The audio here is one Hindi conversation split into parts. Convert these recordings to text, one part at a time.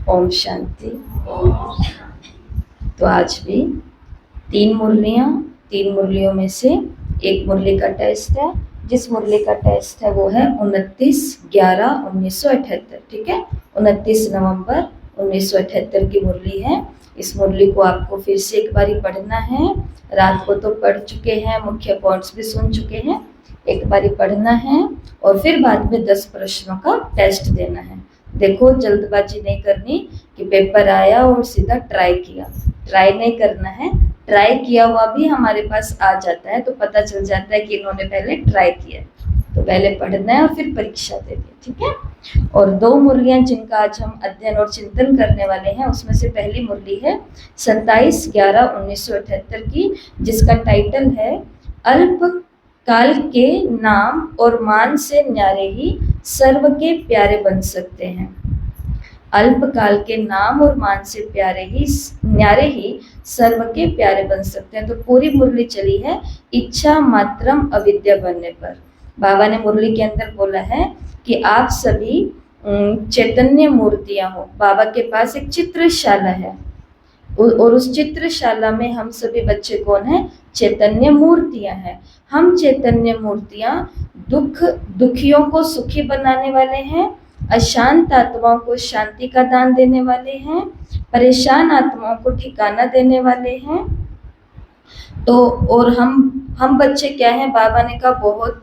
ओम शांति। तो आज भी 3 मुरलियों में से एक मुरली का टेस्ट है। जिस मुरली का टेस्ट है वो है 29/11/1978। ठीक है, 29 नवंबर 1978 की मुरली है। इस मुरली को आपको फिर से एक बारी पढ़ना है। रात को तो पढ़ चुके हैं, मुख्य पॉइंट्स भी सुन चुके हैं। एक बारी पढ़ना है और फिर बाद में 10 प्रश्नों का टेस्ट देना है। देखो, जल्दबाजी नहीं करनी कि पेपर आया और सीधा ट्राई किया। ट्राई नहीं करना है। ट्राई किया हुआ भी हमारे पास आ जाता है तो पता चल जाता है कि इन्होंने पहले ट्राई किया। तो पहले पढ़ना है और फिर परीक्षा देनी है। ठीक है। और 2 मुरलियां जिनका आज हम अध्ययन और चिंतन करने वाले हैं, उसमें से पहली मुरली है 27/11/1978 की, जिसका टाइटल है अल्प काल के नाम और मान से न्यारे ही सर्व के प्यारे बन सकते हैं। अल्प काल के नाम और मान से न्यारे ही सर्व के प्यारे बन सकते हैं। तो पूरी मुरली चली है इच्छा मात्रम अविद्या बनने पर। बाबा ने मुरली के अंदर बोला है कि आप सभी चैतन्य मूर्तियां हो। बाबा के पास एक चित्रशाला है और उस चित्रशाला में हम सभी बच्चे कौन हैं? चैतन्य मूर्तियां हैं। हम चैतन्य मूर्तियां दुखियों को सुखी बनाने वाले हैं, अशांत आत्माओं को शांति का दान देने वाले हैं, परेशान आत्माओं को ठिकाना देने वाले हैं। तो और हम बच्चे क्या हैं? बाबा ने कहा बहुत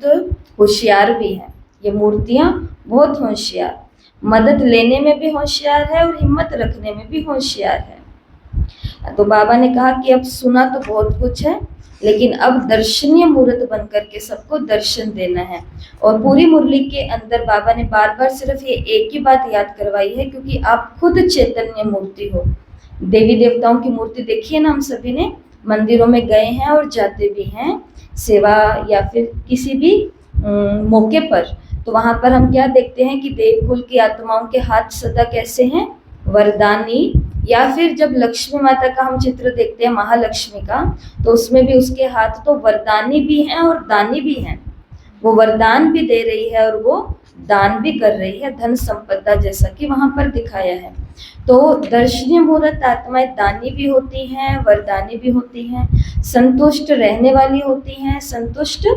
होशियार भी हैं। ये मूर्तियां बहुत होशियार, मदद लेने में भी होशियार है और हिम्मत रखने में भी होशियार है। तो बाबा ने कहा कि अब सुना तो बहुत कुछ है, लेकिन अब दर्शनीय मूर्त बनकर के सबको दर्शन देना है। और पूरी मुरली के अंदर बाबा ने बार बार सिर्फ ये एक ही बात याद करवाई है, क्योंकि आप खुद चैतन्य मूर्ति हो। देवी देवताओं की मूर्ति देखी है ना, हम सभी ने मंदिरों में गए हैं और जाते भी हैं सेवा या फिर किसी भी मौके पर। तो वहां पर हम क्या देखते हैं कि देवकुल की आत्माओं के हाथ सदा कैसे हैं? वरदानी। या फिर जब लक्ष्मी माता का हम चित्र देखते हैं, महालक्ष्मी का, तो उसमें भी उसके हाथ तो वरदानी भी हैं और दानी भी हैं। वो वरदान भी दे रही है और वो दान भी कर रही है, धन संपदा, जैसा कि वहां पर दिखाया है। तो दर्शनीय मूर्त आत्माएं दानी भी होती हैं, वरदानी भी होती हैं, संतुष्ट रहने वाली होती हैं, संतुष्ट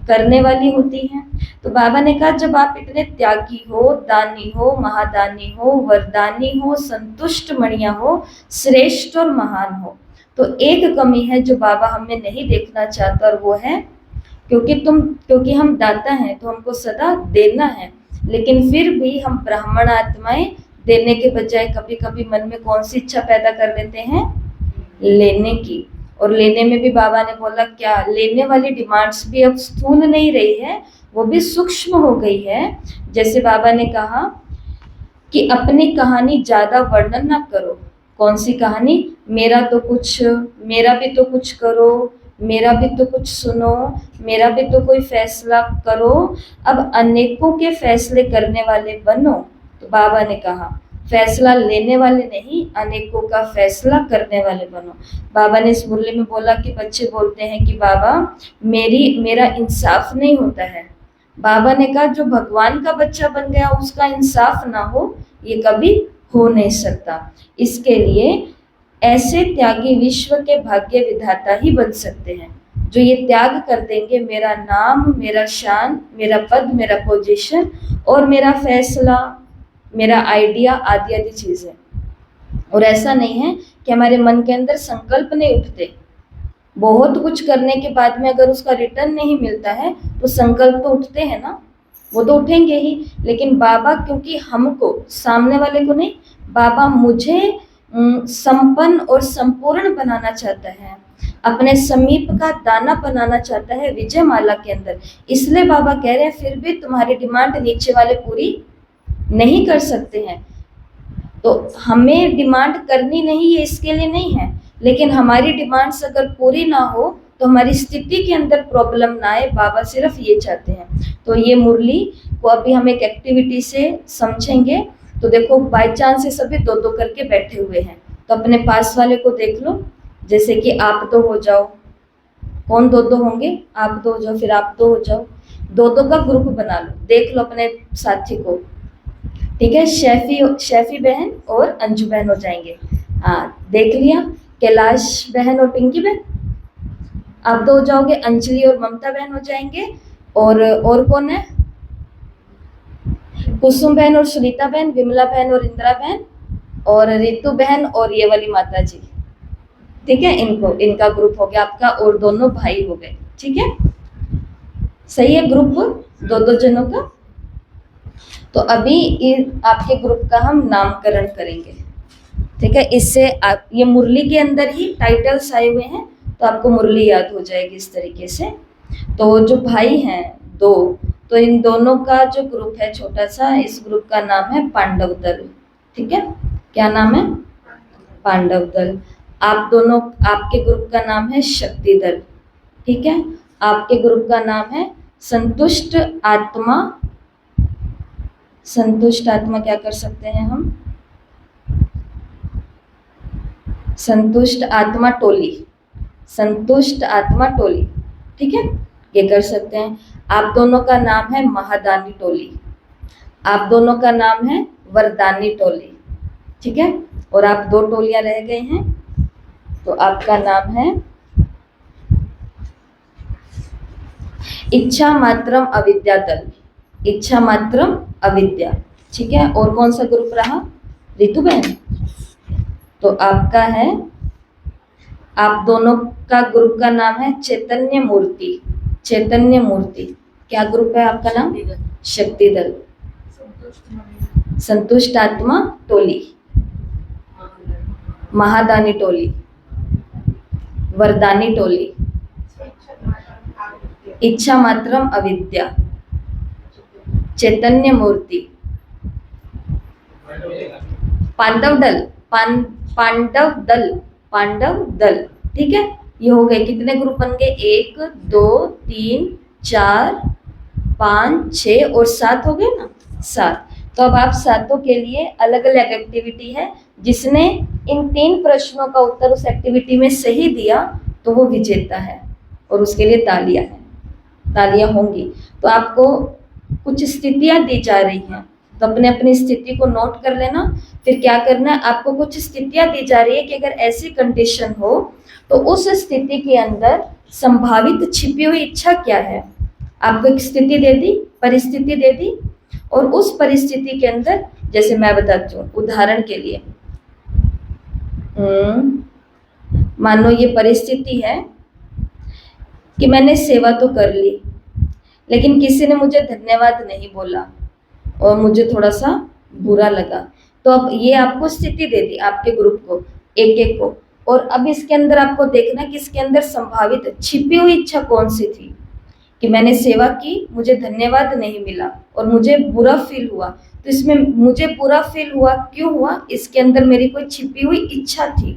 करने वाली होती हैं। तो बाबा ने कहा जब आप इतने त्यागी हो, दानी हो, महादानी हो, वरदानी हो, संतुष्ट मणिया हो, श्रेष्ठ और महान हो, तो एक कमी है जो बाबा हमें नहीं देखना चाहता, और वो है क्योंकि हम दाता हैं तो हमको सदा देना है। लेकिन फिर भी हम ब्राह्मण आत्माएं देने के बजाय कभी कभी मन में कौन सी इच्छा पैदा कर लेते हैं? लेने की। और लेने में भी बाबा ने बोला क्या? लेने वाली डिमांड्स भी अब स्थूल नहीं रही है, वो भी सूक्ष्म हो गई है। जैसे बाबा ने कहा कि अपनी कहानी ज्यादा वर्णन ना करो। कौन सी कहानी? मेरा भी तो कुछ करो, मेरा भी तो कुछ सुनो, मेरा भी तो कोई फैसला करो। अब अनेकों के फैसले करने वाले बनो। तो बाबा ने कहा फैसला लेने वाले नहीं, अनेकों का फैसला करने वाले बनो। बाबा ने इस मुरली में बोला कि बच्चे बोलते हैं कि बाबा मेरा इंसाफ नहीं होता है। बाबा ने कहा जो भगवान का बच्चा बन गया उसका इंसाफ ना हो, ये कभी हो नहीं सकता। इसके लिए ऐसे त्यागी विश्व के भाग्य विधाता ही बन सकते हैं, जो ये त्याग कर देंगे, मेरा नाम, मेरा शान, मेरा पद, मेरा पोजीशन और मेरा फैसला, मेरा आइडिया आदि आदि चीजें। और ऐसा नहीं है कि हमारे मन के अंदर संकल्प नहीं उठते। बहुत कुछ करने के बाद में अगर उसका रिटर्न नहीं मिलता है तो संकल्प तो उठते हैं ना, वो तो उठेंगे ही। लेकिन बाबा क्योंकि हमको, सामने वाले को नहीं, बाबा मुझे संपन्न और संपूर्ण बनाना चाहता है, अपने समीप का दाना बनाना चाहता है विजय माला के अंदर। इसलिए बाबा कह रहे हैं फिर भी तुम्हारी डिमांड नीचे वाले पूरी नहीं कर सकते हैं। तो हमें डिमांड करनी नहीं है, इसके लिए नहीं है, लेकिन हमारी डिमांड्स अगर पूरी ना हो तो हमारी स्थिति के अंदर प्रॉब्लम ना आए। बाबा सिर्फ ये चाहते हैं। तो ये मुरली को अभी हम एक एक्टिविटी से समझेंगे। तो देखो, बाय चांस से सभी 2-2 करके बैठे हुए हैं, तो अपने पास वाले को देख लो, जैसे कि आप 2 हो जाओ। कौन 2-2 होंगे? आप 2 हो जाओ, फिर आप 2 हो जाओ। 2-2 का ग्रुप बना लो, देख लो अपने साथी को। ठीक है, शैफी बहन और अंजू बहन हो जाएंगे। हाँ, देख लिया, कैलाश बहन और पिंकी बहन। आप दो हो जाओगे, अंजलि और ममता बहन हो जाएंगे। और कौन है? कुसुम बहन और सुनीता बहन, विमला बहन और इंदिरा बहन, और रितु बहन और ये वाली माता जी। ठीक है, इनका ग्रुप हो गया आपका, और दोनों भाई हो गए। ठीक है, सही है ग्रुप दो दो जनों का। तो अभी आपके ग्रुप का हम नामकरण करेंगे। ठीक है, इससे आप ये मुरली के अंदर ही टाइटल्स आए हुए हैं, तो आपको मुरली याद हो जाएगी इस तरीके से। तो जो भाई हैं दो, तो इन दोनों का जो ग्रुप है छोटा सा, इस ग्रुप का नाम है पांडव दल। ठीक है, क्या नाम है? पांडव दल। आप दोनों, आपके ग्रुप का नाम है शक्ति दल। ठीक है, आपके ग्रुप का नाम है संतुष्ट आत्मा। संतुष्ट आत्मा क्या कर सकते हैं हम? संतुष्ट आत्मा टोली। संतुष्ट आत्मा टोली। ठीक है, ये कर सकते हैं। आप दोनों का नाम है महादानी टोली। आप दोनों का नाम है वरदानी टोली। ठीक है, और आप दो टोलियां रह गए हैं, तो आपका नाम है इच्छा मात्रम अविद्या दल। इच्छा मात्रम अविद्या। ठीक है, और कौन सा ग्रुप रहा? रितु बहन। तो आपका है, आप दोनों का ग्रुप का नाम है चैतन्य मूर्ति। चैतन्य मूर्ति। क्या ग्रुप है आपका नाम? शक्ति दल। संतुष्ट आत्मा टोली, महादानी टोली, वरदानी टोली, इच्छा मात्रम अविद्या, चैतन्य मूर्ति, पांडव दल। पांडव दल। पांडव दल। ठीक है, ये हो गए। कितने ग्रुप बन गए? 1 2 3 4 5 6 और 7 हो गए ना? 7। तो अब आप सातों के लिए अलग अलग एक्टिविटी है। जिसने इन 3 प्रश्नों का उत्तर उस एक्टिविटी में सही दिया तो वो विजेता है, और उसके लिए तालियां हैं, तालियां होंगी। तो आपको कुछ स्थितियां दी जा रही हैं, तो अपने अपनी स्थिति को नोट कर लेना। फिर क्या करना है, आपको कुछ स्थितियां दी जा रही है कि अगर ऐसी कंडीशन हो तो उस स्थिति के अंदर संभावित छिपी हुई इच्छा क्या है। आपको एक स्थिति दे दी, परिस्थिति दे दी, और उस परिस्थिति के अंदर, जैसे मैं बताती हूँ उदाहरण के लिए, मानो ये परिस्थिति है कि मैंने सेवा तो कर ली, लेकिन किसी ने मुझे धन्यवाद नहीं बोला और मुझे थोड़ा सा बुरा लगा। तो अब ये आपको स्थिति दे दी, आपके ग्रुप को, एक एक को। और अब इसके अंदर आपको देखना कि इसके अंदर संभावित छिपी हुई इच्छा कौन सी थी, कि मैंने सेवा की, मुझे धन्यवाद नहीं मिला और मुझे बुरा फील हुआ। तो इसमें मुझे बुरा फील हुआ, क्यों हुआ? इसके अंदर मेरी कोई छिपी हुई इच्छा थी।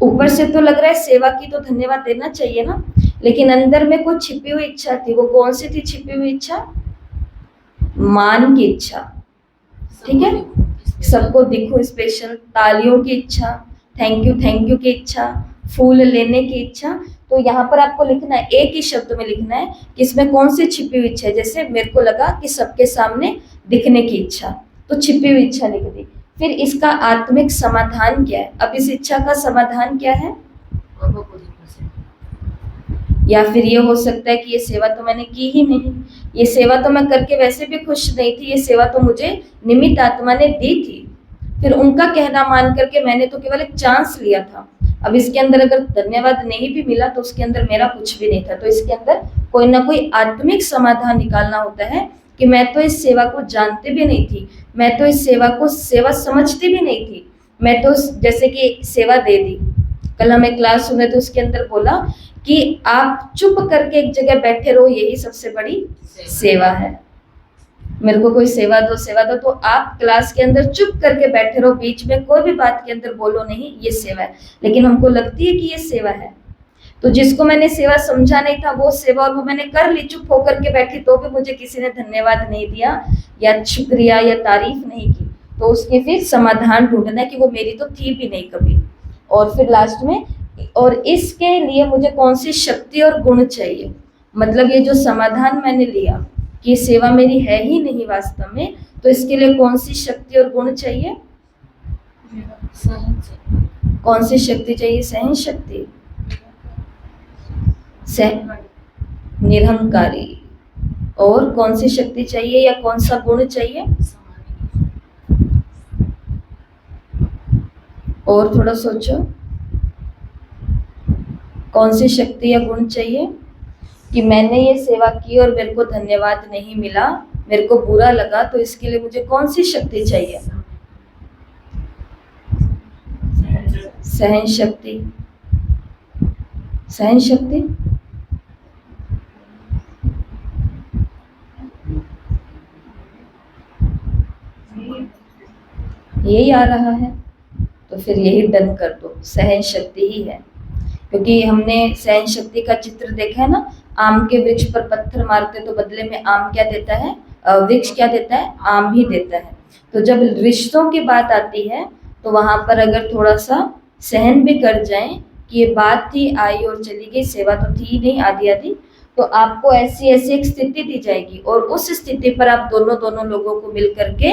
ऊपर से तो लग रहा है सेवा की तो धन्यवाद देना चाहिए ना, लेकिन अंदर में कोई छिपी हुई इच्छा थी। वो कौन सी थी छिपी हुई इच्छा? मान की इच्छा। ठीक है, सबको दिखो स्पेशल, तालियों की इच्छा, थैंक यू की इच्छा, फूल लेने की इच्छा। तो यहाँ पर आपको लिखना है, एक ही शब्द में लिखना है कि इसमें कौन सी छिपी हुई इच्छा है। जैसे मेरे को लगा कि सबके सामने दिखने की इच्छा, तो छिपी हुई इच्छा लिख दी। फिर इसका आत्मिक समाधान क्या है? अब इस इच्छा का समाधान क्या है? या फिर ये हो सकता है कि ये सेवा तो मैंने की ही नहीं, ये सेवा तो मैं करके वैसे भी खुश नहीं थी, ये सेवा तो मुझे निमित्त आत्मा ने दी थी। फिर उनका कहना मान करके मैंने तो केवल एक चांस लिया था। अब इसके अंदर अगर धन्यवाद नहीं भी मिला तो उसके अंदर मेरा कुछ भी नहीं था। तो इसके अंदर कोई ना कोई आत्मिक समाधान निकालना होता है कि मैं तो इस सेवा को जानती भी नहीं थी, मैं तो इस सेवा को सेवा समझती भी नहीं थी, मैं तो जैसे कि सेवा दे दी। कल हमें क्लास सुने तो उसके अंदर बोला कि आप चुप करके एक जगह बैठे रहो, यही सबसे बड़ी सेवा है। मेरे को कोई सेवा दो, तो आप क्लास के अंदर चुप करके बैठे रहो, बीच में कोई भी बात के अंदर बोलो नहीं, ये सेवा है। लेकिन हमको लगती है कि ये सेवा है। तो जिसको मैंने सेवा समझा नहीं था वो सेवा, और वो मैंने कर ली, चुप होकर के बैठी, तो भी मुझे किसी ने धन्यवाद नहीं दिया या शुक्रिया या तारीफ नहीं की। तो उसके फिर समाधान ढूंढना है कि वो मेरी तो थी भी नहीं कभी। और फिर लास्ट में, और इसके लिए मुझे कौन सी शक्ति और गुण चाहिए। मतलब ये जो समाधान मैंने लिया कि सेवा मेरी है ही नहीं वास्तव में, तो इसके लिए कौन सी शक्ति और गुण चाहिए? कौन सी शक्ति चाहिए? सहन शक्ति, निरहंकारी। और कौन सी शक्ति चाहिए या कौन सा गुण चाहिए? और थोड़ा सोचो, कौन सी शक्ति या गुण चाहिए कि मैंने ये सेवा की और मेरे को धन्यवाद नहीं मिला, मेरे को बुरा लगा, तो इसके लिए मुझे कौन सी शक्ति चाहिए? सहन शक्ति। सहन शक्ति। यही आ रहा है, तो फिर यही डन कर दो, सहन शक्ति ही है। क्योंकि हमने सहन शक्ति का चित्र देखा है ना, आम के वृक्ष पर पत्थर मारते तो बदले में आम क्या देता है? वृक्ष क्या देता है? आम ही देता है। तो जब रिश्तों की बात आती है तो वहां पर अगर थोड़ा सा सहन भी कर जाएं कि ये बात थी, आई और चली गई, सेवा तो थी नहीं, आधी आधी, तो आपको ऐसी ऐसी एक स्थिति दी जाएगी और उस स्थिति पर आप दोनों लोगों को मिल करके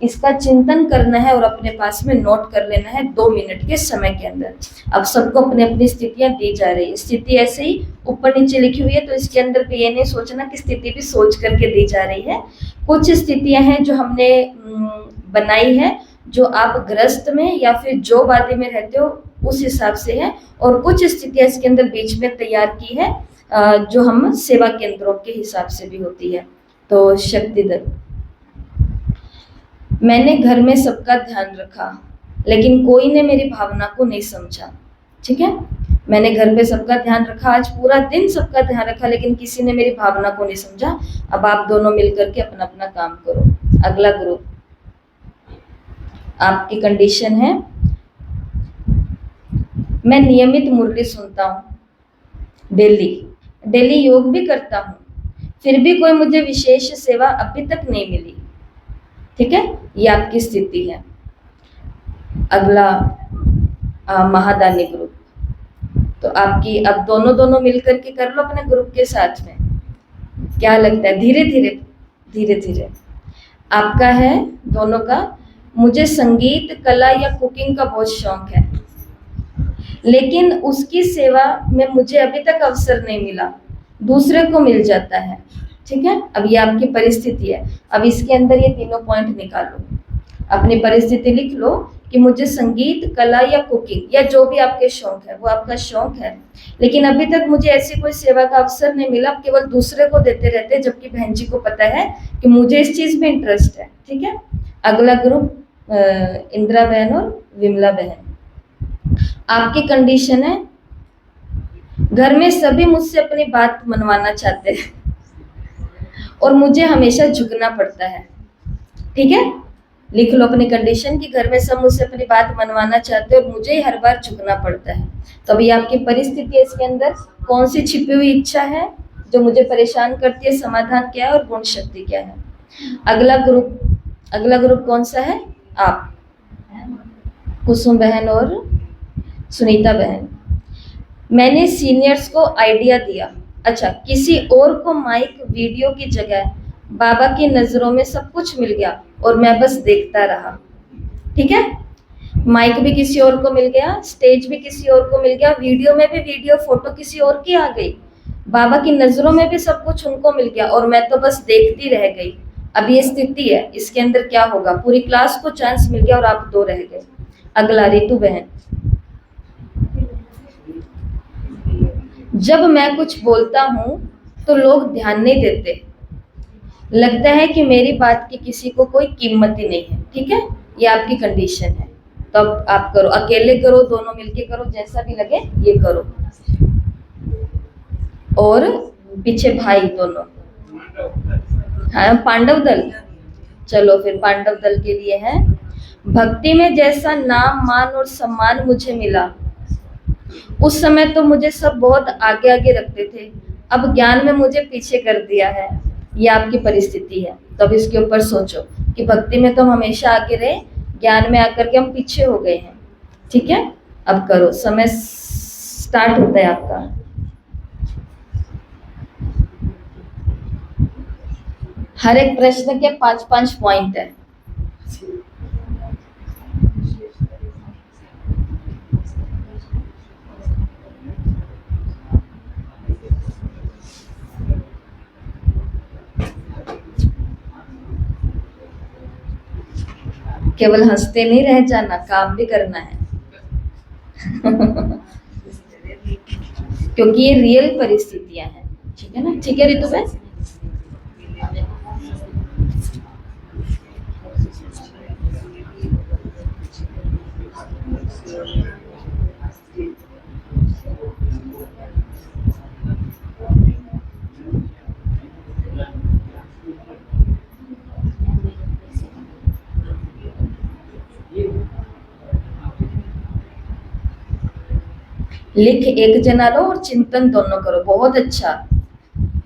इसका चिंतन करना है और अपने पास में नोट कर लेना है 2 मिनट के समय के अंदर। अब सबको अपनी अपनी स्थितियां दी जा रही है, स्थिति ऐसे ही ऊपर नीचे लिखी हुई है, तो इसके अंदर भी ये नहीं सोचना कि स्थिति भी सोच करके दी जा रही है। कुछ स्थितियां हैं जो हमने बनाई है, जो आप गृहस्थ में या फिर जो वादी में रहते हो उस हिसाब से है, और कुछ स्थितियां इसके अंदर बीच में तैयार की है जो हम सेवा केंद्रों के हिसाब से भी होती है। तो शक्तिदत्त, मैंने घर में सबका ध्यान रखा लेकिन कोई ने मेरी भावना को नहीं समझा। ठीक है, मैंने घर पे सबका ध्यान रखा, आज पूरा दिन सबका ध्यान रखा, लेकिन किसी ने मेरी भावना को नहीं समझा। अब आप दोनों मिलकर के अपना अपना काम करो। अगला ग्रुप, आपकी कंडीशन है, मैं नियमित मुरली सुनता हूँ, डेली योग भी करता हूँ, फिर भी कोई मुझे विशेष सेवा अभी तक नहीं मिली। ठीक है, ये आपकी स्थिति है। अगला महादानी ग्रुप, तो आपकी अब दोनों मिलकर के कर लो अपने ग्रुप के साथ में। क्या लगता है? धीरे धीरे आपका है दोनों का, मुझे संगीत, कला या कुकिंग का बहुत शौक है, लेकिन उसकी सेवा में मुझे अभी तक अवसर नहीं मिला, दूसरे को मिल जाता है। ठीक है, अब ये आपकी परिस्थिति है। अब इसके अंदर ये तीनों पॉइंट निकालो, अपनी परिस्थिति लिख लो कि मुझे संगीत, कला या कुकिंग या जो भी आपके शौक है वो आपका शौक है, लेकिन अभी तक मुझे ऐसी कोई सेवा का अवसर नहीं मिला, केवल दूसरे को देते रहते, जबकि बहन जी को पता है कि मुझे इस चीज में इंटरेस्ट है। ठीक है, अगला ग्रुप इंदिरा बहन और विमला बहन, आपकी कंडीशन है, घर में सभी मुझसे अपनी बात मनवाना चाहते हैं और मुझे हमेशा झुकना पड़ता है। ठीक है, लिख लो अपनी कंडीशन कि घर में सब मुझसे अपनी बात मनवाना चाहते हैं और मुझे ही हर बार झुकना पड़ता है। तो अभी आपकी परिस्थिति है, इसके अंदर कौन सी छिपी हुई इच्छा है जो मुझे परेशान करती है, समाधान क्या है और गुण शक्ति क्या है। अगला ग्रुप कौन सा है? आप, कुसुम बहन और सुनीता बहन, मैंने सीनियर्स को आइडिया दिया, अच्छा किसी और को माइक वीडियो की जगह बाबा की नजरों में सब कुछ मिल गया और मैं बस देखता रहा। ठीक है, माइक भी किसी और को मिल गया, स्टेज भी किसी और को मिल गया, वीडियो में भी वीडियो फोटो किसी और की आ गई, बाबा की नजरों में भी सब कुछ उनको मिल गया और मैं तो बस देखती रह गई। अब ये स्थिति है, इसके अंदर क्या होगा? पूरी क्लास को चांस मिल गया और आप 2 रह गए। अगला रितु बहन, जब मैं कुछ बोलता हूं तो लोग ध्यान नहीं देते, लगता है कि मेरी बात की किसी को कोई कीमत ही नहीं है। ठीक है, ये आपकी कंडीशन है। तो अब आप करो, अकेले करो, दोनों मिलके करो, जैसा भी लगे ये करो। और पीछे भाई दोनों, हाँ पांडव दल, चलो फिर पांडव दल के लिए है, भक्ति में जैसा नाम, मान और सम्मान मुझे मिला, उस समय तो मुझे सब बहुत आगे आगे रखते थे, अब ज्ञान में मुझे पीछे कर दिया है। ये आपकी परिस्थिति है। तो अब इसके ऊपर सोचो कि भक्ति में तो हम हमेशा आगे रहे, ज्ञान में आकर के हम पीछे हो गए हैं। ठीक है, अब करो, समय स्टार्ट होता है आपका। हर एक प्रश्न के 5-5 पॉइंट है। केवल हंसते नहीं रह जाना, काम भी करना है। क्योंकि ये रियल परिस्थितियां हैं, ठीक है ना? ठीक है रितु भाई? लिख एक जना लो और चिंतन दोनों करो। बहुत अच्छा,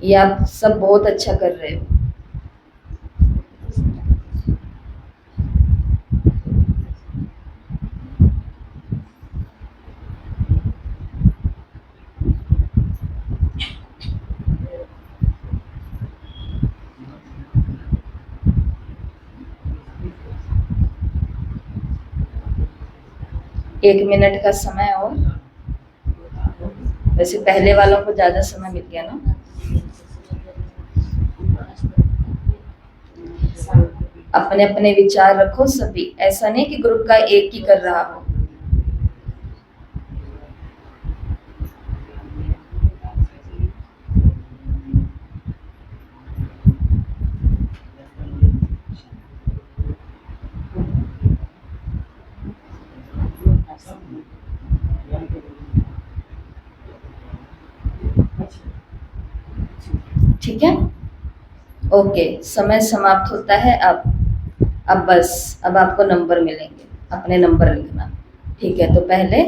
ये आप सब बहुत अच्छा कर रहे हो। एक मिनट का समय और। वैसे पहले वालों को ज्यादा समय मिल गया ना। अपने अपने विचार रखो सभी, ऐसा नहीं कि ग्रुप का एक ही कर रहा हो। ठीक है, ओके, समय समाप्त होता है अब बस, अब आपको नंबर मिलेंगे, अपने नंबर लिखना। ठीक है, तो पहले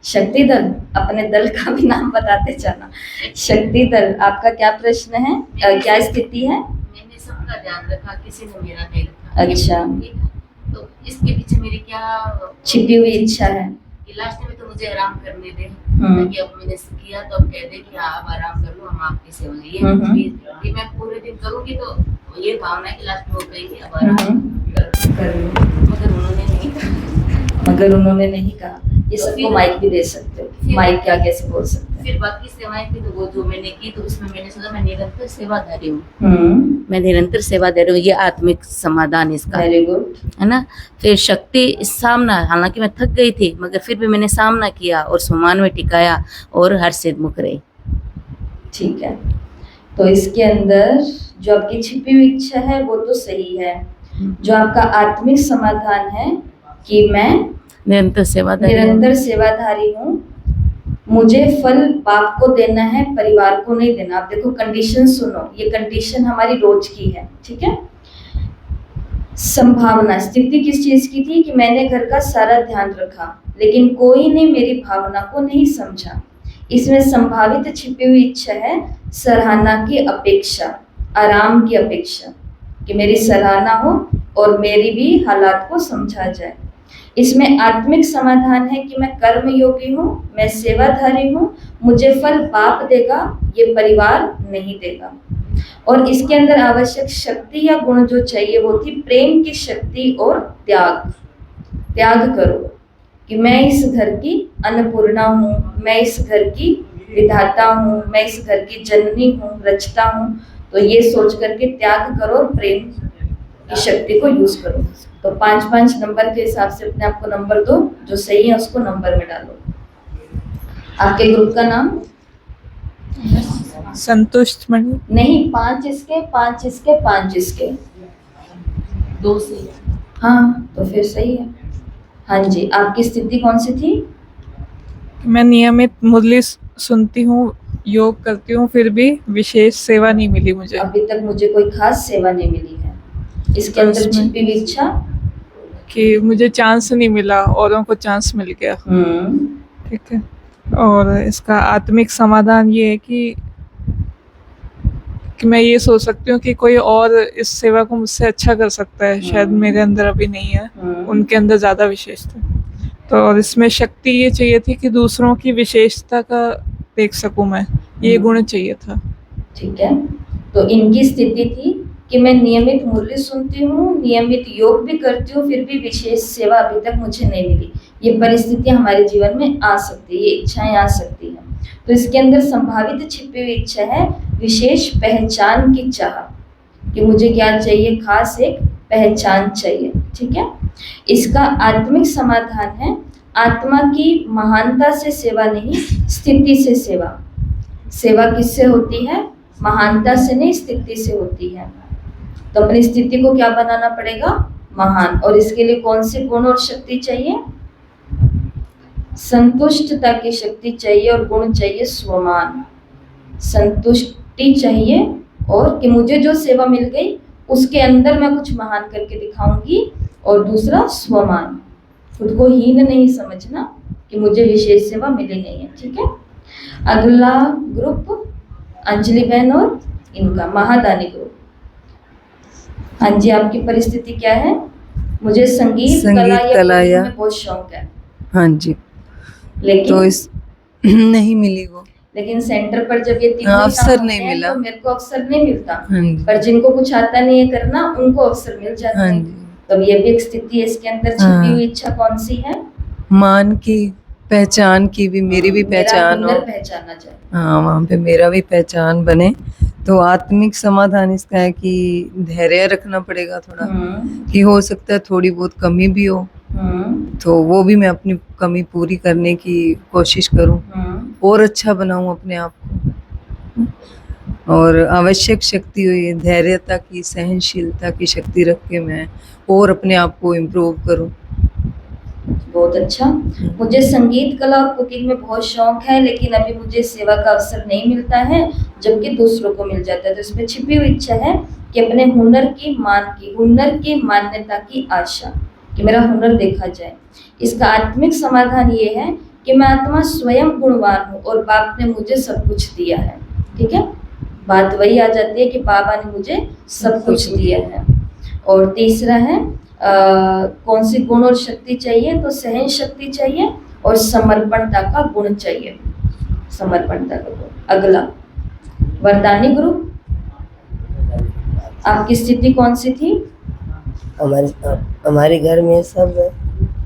शक्ति दल, अपने दल का भी नाम बताते जाना। शक्ति दल, आपका क्या प्रश्न है, क्या स्थिति है? मैंने सबका ध्यान रखा, किसी ने मेरा नहीं रखा। अच्छा, तो इसके पीछे मेरी क्या छिपी हुई इच्छा है कि लास्ट में तो मुझे आराम करने दे, ताकि अब मैंने किया तो अब कह दे कि हाँ अब आराम कर लो, हम आपकी सेवा ये मैं पूरे दिन करूंगी, तो ये भावना है कि लास्ट में वो कहेंगे अब आराम कर लो। मगर उन्होंने नहीं कहा। ये सबको माइक भी दे सकते हो, माइक के आगे से बोल सकते हैं। फिर बाकी सेवाएं थी तो वो जो मैंने की, तो उसमें मैंने सोचा मैं निरंतर सेवाधारी हूँ, मैं निरंतर सेवाधारी हूँ, ये आत्मिक समाधान इसका। वेरी गुड, है ना। फिर शक्ति सामना, हालांकि मैं थक गई थी मगर फिर भी मैंने सामना किया और सम्मान में टिकाया और हर से मुख रही। ठीक है, तो इसके अंदर जो आपकी छिपी हुई इच्छा है वो तो सही है। जो आपका आत्मिक समाधान है कि मैं निरंतर सेवाधारी हूँ, मुझे फल बाप को देना है, परिवार को नहीं देना। आप देखो कंडीशन सुनो, ये कंडीशन हमारी रोज की है, ठीक है। संभावना, स्थिति किस चीज की थी कि मैंने घर का सारा ध्यान रखा लेकिन कोई ने मेरी भावना को नहीं समझा। इसमें संभावित छिपी हुई इच्छा है सराहना की अपेक्षा, आराम की अपेक्षा, कि मेरी सराहना हो और मेरी भी हालात को समझा जाए। इसमें आत्मिक समाधान है कि मैं कर्म योगी हूँ, मैं सेवाधारी हूँ, मुझे फल बाप देगा, ये परिवार नहीं देगा। और इसके अंदर आवश्यक शक्ति या गुण जो चाहिए वो थी प्रेम की शक्ति और त्याग। त्याग करो कि मैं इस घर की अन्नपूर्णा हूँ, मैं इस घर की विधाता हूँ, मैं इस घर की जननी हूँ, रचता हूँ। तो ये सोच करके त्याग करो और प्रेम की शक्ति को यूज करो। तो 5-5 नंबर के हिसाब से अपने आप को नंबर दो, जो सही है उसको नंबर में डालो। आपके ग्रुप का नाम? संतुष्ट मंडल। नहीं, 5 इसके 5 इसके 5 इसके 2 से। हाँ, तो फिर सही है। हाँ जी, आपकी स्थिति कौन सी थी? मैं नियमित मुरली सुनती हूँ, योग करती हूँ, फिर भी विशेष सेवा नहीं मिली मुझे। अभी तक मुझे कोई खास सेवा नहीं मिली है। इसके अंदर छिपी हुई इच्छा कि मुझे चांस नहीं मिला, औरों को चांस मिल गया। ठीक है। और इसका आत्मिक समाधान ये है कि मैं ये सोच सकती हूँ कि कोई और इस सेवा को मुझसे अच्छा कर सकता है, शायद मेरे अंदर अभी नहीं है, उनके अंदर ज़्यादा विशेषता। तो और इसमें शक्ति ये चाहिए थी कि दूसरों की विशेषता का देख सकूं मैं, ये गुण चाहिए था। ठीक है, तो इनकी स्थिति थी कि मैं नियमित मुरली सुनती हूँ, नियमित योग भी करती हूँ, फिर भी विशेष सेवा अभी तक मुझे नहीं मिली। ये परिस्थितियां हमारे जीवन में आ सकती है, ये इच्छाएं आ सकती हैं। तो इसके अंदर संभावित छिपी हुई इच्छा है विशेष पहचान की चाह, कि मुझे क्या चाहिए, खास एक पहचान चाहिए। ठीक है। इसका आत्मिक समाधान है आत्मा की महानता से सेवा नहीं, स्थिति से सेवा। सेवा किससे होती है? महानता से नहीं, स्थिति से होती है। तो अपनी स्थिति को क्या बनाना पड़ेगा? महान। और इसके लिए कौन से गुण और शक्ति चाहिए? संतुष्टता की शक्ति चाहिए और गुण चाहिए स्वमान। संतुष्टि चाहिए और कि मुझे जो सेवा मिल गई उसके अंदर मैं कुछ महान करके दिखाऊंगी, और दूसरा स्वमान, खुद को हीन नहीं समझना कि मुझे विशेष सेवा मिली नहीं है। ठीक है। अगला ग्रुप अंजलि बहन और इनका महादानी ग्रुप। हाँ जी, आपकी परिस्थिति क्या है? मुझे संगीत कला या में बहुत शौक है। हाँ जी, लेकिन तो इस नहीं मिली वो, लेकिन सेंटर पर जब ये तीनों अवसर काम नहीं होते हैं, मिला। तो मेरे को अवसर नहीं मिलता। हाँ जी, पर जिनको कुछ आता नहीं है करना, उनको अवसर मिल जाता हाँ है। जी। तो ये भी एक स्थिति है। इसके अंदर छिपी हुई इच्छा कौन सी है? मान की, पहचान की भी, मेरी भी पहचान हो। पहचानना चाहिए। हाँ, वहाँ पे मेरा भी पहचान बने। तो आत्मिक समाधान इसका है कि धैर्य रखना पड़ेगा थोड़ा, कि हो सकता है थोड़ी बहुत कमी भी हो, तो वो भी मैं अपनी कमी पूरी करने की कोशिश करूं, और अच्छा बनाऊं अपने आप को। और आवश्यक शक्ति हुई धैर्यता की, सहनशीलता की शक्ति रख के मैं और अपने आप को इम्प्रूव करूं। बहुत अच्छा। मुझे संगीत कला और कुकिंग में बहुत शौक है, लेकिन अभी मुझे सेवा का अवसर नहीं मिलता है, जबकि दूसरों को मिल जाता है। तो इसमें छिपी हुई इच्छा है कि अपने हुनर की मान्यता की आशा, कि मेरा हुनर देखा जाए। इसका आत्मिक समाधान ये है कि मैं आत्मा स्वयं गुणवान हूँ और बाप ने मुझे सब कुछ दिया है। ठीक है। बात वही आ जाती है कि बाबा ने मुझे सब कुछ दिया है। और तीसरा है कौन सी गुण और शक्ति चाहिए? तो सहन शक्ति चाहिए और समर्पणता का गुण चाहिए। समर्पणता का गुण। अगला वरदानी ग्रुप, आपकी स्थिति कौन सी थी? हमारे घर में सब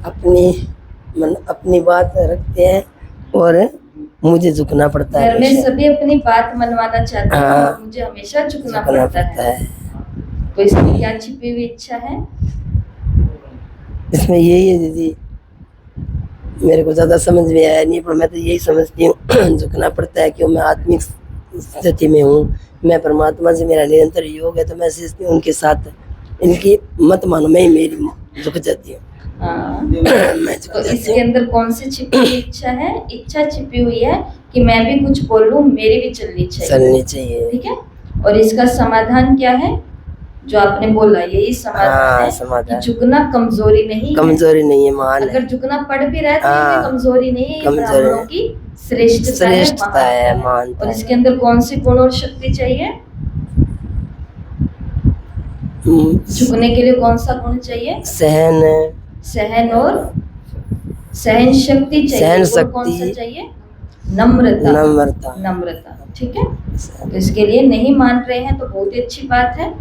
अपनी बात रखते हैं और मुझे झुकना पड़ता है। घर में सभी अपनी बात मनवाना चाहते हैं और मुझे हमेशा झुकना पड़ता है। तो इसमें क्या छिपी हुई इच्छा है? इसमें यही है दीदी, मेरे को ज्यादा समझ में आया नहीं, पर मैं तो यही समझती हूँ झुकना पड़ता है, क्यों मैं आत्मिक स्थिति में हूँ, मैं परमात्मा से मेरा निरंतर योग है, तो मैं सोचती हूँ उनके साथ, इनकी मत मानो, मैं ही मेरी झुक जाती हूँ। तो इसके अंदर कौन सी छिपी हुई इच्छा है? इच्छा छिपी हुई है कि मैं भी कुछ बोलूं, मेरी भी चलनी चाहिए। ठीक है। और इसका समाधान क्या है? जो आपने बोला यही समाधान है कि झुकना कमजोरी नहीं है, मान है। अगर झुकना पड़ भी रहा है तो ये कमजोरी नहीं है, ये ब्राह्मणों की श्रेष्ठता है, मान। और इसके अंदर कौन सी गुण और शक्ति चाहिए? झुकने के लिए कौन सा गुण चाहिए? सहन और सहन शक्ति चाहिए। कौन सा चाहिए? नम्रता। ठीक है। तो इसके लिए नहीं मान रहे हैं तो बहुत ही अच्छी बात है,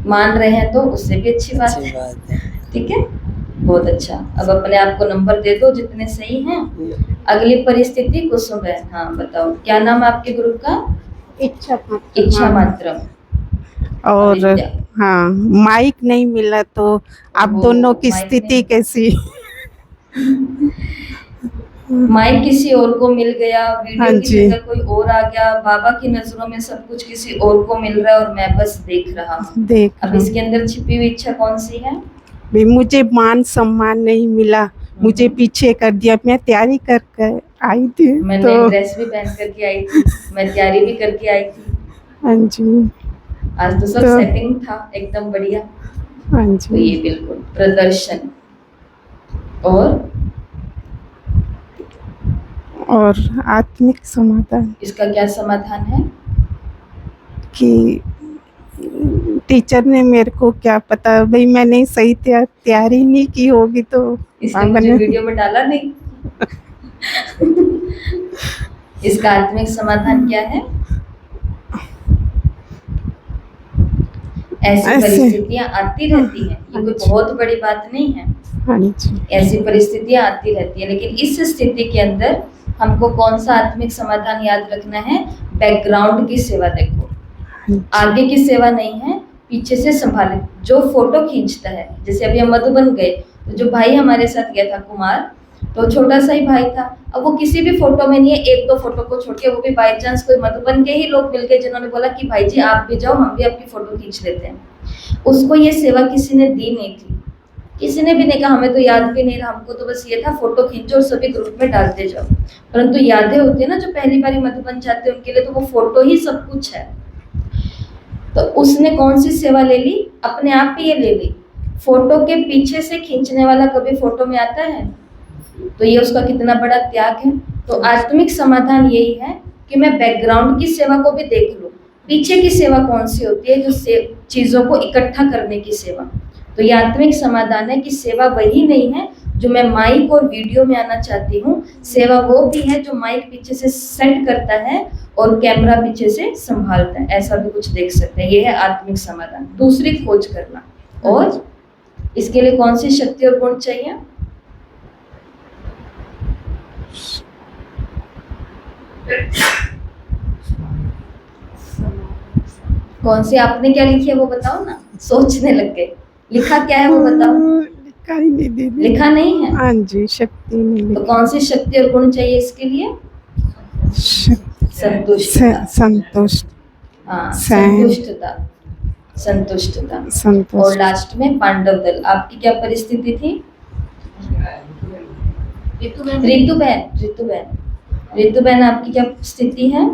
मान रहे हैं तो उससे भी अच्छी बात है। ठीक है। बहुत अच्छा। अब अपने आप को नंबर दे दो जितने सही हैं। अगली परिस्थिति कुसुम है। हाँ बताओ, क्या नाम है आपके ग्रुप का? इच्छा मात्रम। और हाँ, माइक नहीं मिला तो आप दोनों की स्थिति कैसी? माइक किसी और को मिल गया, वीडियो की जगह कोई और आ गया, बाबा की नजरों में सब कुछ किसी और को मिल रहा है और मैं बस देख रहा हूँ। अब इसके अंदर छिपी हुई इच्छा कौन सी है? भी मुझे मान सम्मान नहीं मिला, मुझे पीछे कर दिया। मैं तैयारी करके आई थी, मैंने तो ड्रेस भी पहन करके आई थी, मैं तैयारी भी करके आई थी। हाँ जी, आज तो सब सेटिंग था एकदम बढ़िया। हाँ तो जी। ये बिल्कुल प्रदर्शन। और आत्मिक समाधान, इसका क्या समाधान है? कि टीचर ने मेरे को क्या पता, भाई मैंने सही तैयारी नहीं की होगी तो इसने मुझे वीडियो में डाला नहीं। इसका आत्मिक समाधान क्या है? ऐसी ऐसे- परिस्थितियां आती रहती हैं, ये कोई बहुत बड़ी बात नहीं है। हाँ जी। ऐसी परिस्थितियां आती रहती है, लेकिन इस स्थिति के अंदर हमको कौन सा आत्मिक समाधान याद रखना है? बैकग्राउंड की सेवा। देखो, आगे की सेवा नहीं है, पीछे से संभाले। जो फोटो खींचता है, जैसे अभी हम मधुबन गए तो जो भाई हमारे साथ गया था कुमार, तो छोटा सा ही भाई था। अब वो किसी भी फोटो में नहीं है, एक दो फोटो को छोड़ के, वो भी बाई चांस कोई मधुबन के ही लोग मिल गए जिन्होंने बोला कि भाई जी आप भी जाओ, हम भी आपकी फोटो खींच लेते हैं। उसको ये सेवा किसी ने दी नहीं थी, किसी ने भी नहीं कहा, हमें तो याद भी नहीं रहा, हमको तो बस ये था फोटो खींचो और सभी ग्रुप में डालते जाओ। परंतु यादें होती है ना, जो पहली बार मधुबन जाते हैं उनके लिए तो वो फोटो ही सब कुछ है। तो उसने कौन सी सेवा ले ली? अपने आप पे ये ले ली। फोटो के पीछे से खींचने वाला कभी फोटो में आता है? तो ये उसका कितना बड़ा त्याग है। तो आत्मिक समाधान यही है कि मैं बैकग्राउंड की सेवा को भी देख लूं, पीछे की सेवा कौन सी होती है, जो चीजों को इकट्ठा करने की सेवा। तो ये आत्मिक समाधान है कि सेवा वही नहीं है जो मैं माइक और वीडियो में आना चाहती हूँ, सेवा वो भी है जो माइक पीछे से सेट करता है और कैमरा पीछे से संभालता है। ऐसा भी कुछ देख सकते हैं, ये है आत्मिक समाधान। दूसरी खोज करना। और इसके लिए कौन सी शक्ति और गुण चाहिए? कौन सी? आपने क्या लिखी है वो बताओ ना, सोचने लग गए। लिखा क्या है वो बताओ। लिखा ही नहीं दीदी। लिखा नहीं है? हाँ जी, शक्ति नहीं तो कौन सी शक्ति और गुण चाहिए इसके लिए? संतुष्टता। संतुष्ट। हाँ, सहन। संतुष्टता, संतुष्टता। और संतुष्ट। लास्ट में पांडव दल। आपकी क्या परिस्थिति थी? ऋतुबहन आपकी क्या स्थिति है?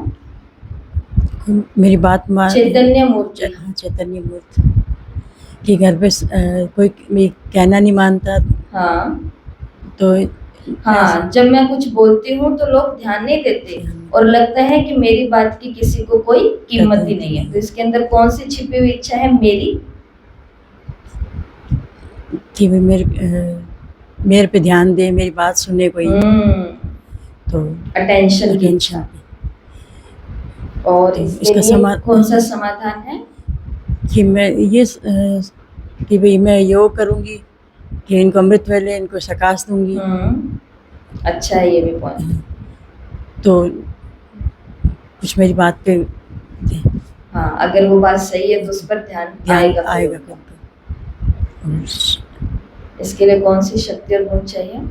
मेरी बात मान चैतन्य मूर्ति। हाँ, चैतन्य मूर्ति कि घर पे कोई मेरी कहना नहीं मानता, हाँ तो हाँ, जब मैं कुछ बोलती हूँ तो लोग ध्यान नहीं देते और लगता है कि मेरी बात की किसी को कोई कीमत ही नहीं है। तो इसके अंदर कौन सी छिपी हुई इच्छा है मेरी? कि वे मेरे पे ध्यान दे, मेरी बात सुने कोई, तो अटेंशन की टेंशन। और तो इसके इसका लिए कौन सा समाधान है? कि मैं ये कि भाई मैं योग करूँगी कि इनको अमृत वेले इनको सकाश दूंगी, अच्छा है ये भी पॉइंट। तो कुछ मेरी बात पे हाँ, अगर वो बात सही है तो उस पर ध्यान आएगा। इसके लिए कौन सी शक्ति और गुण चाहिए?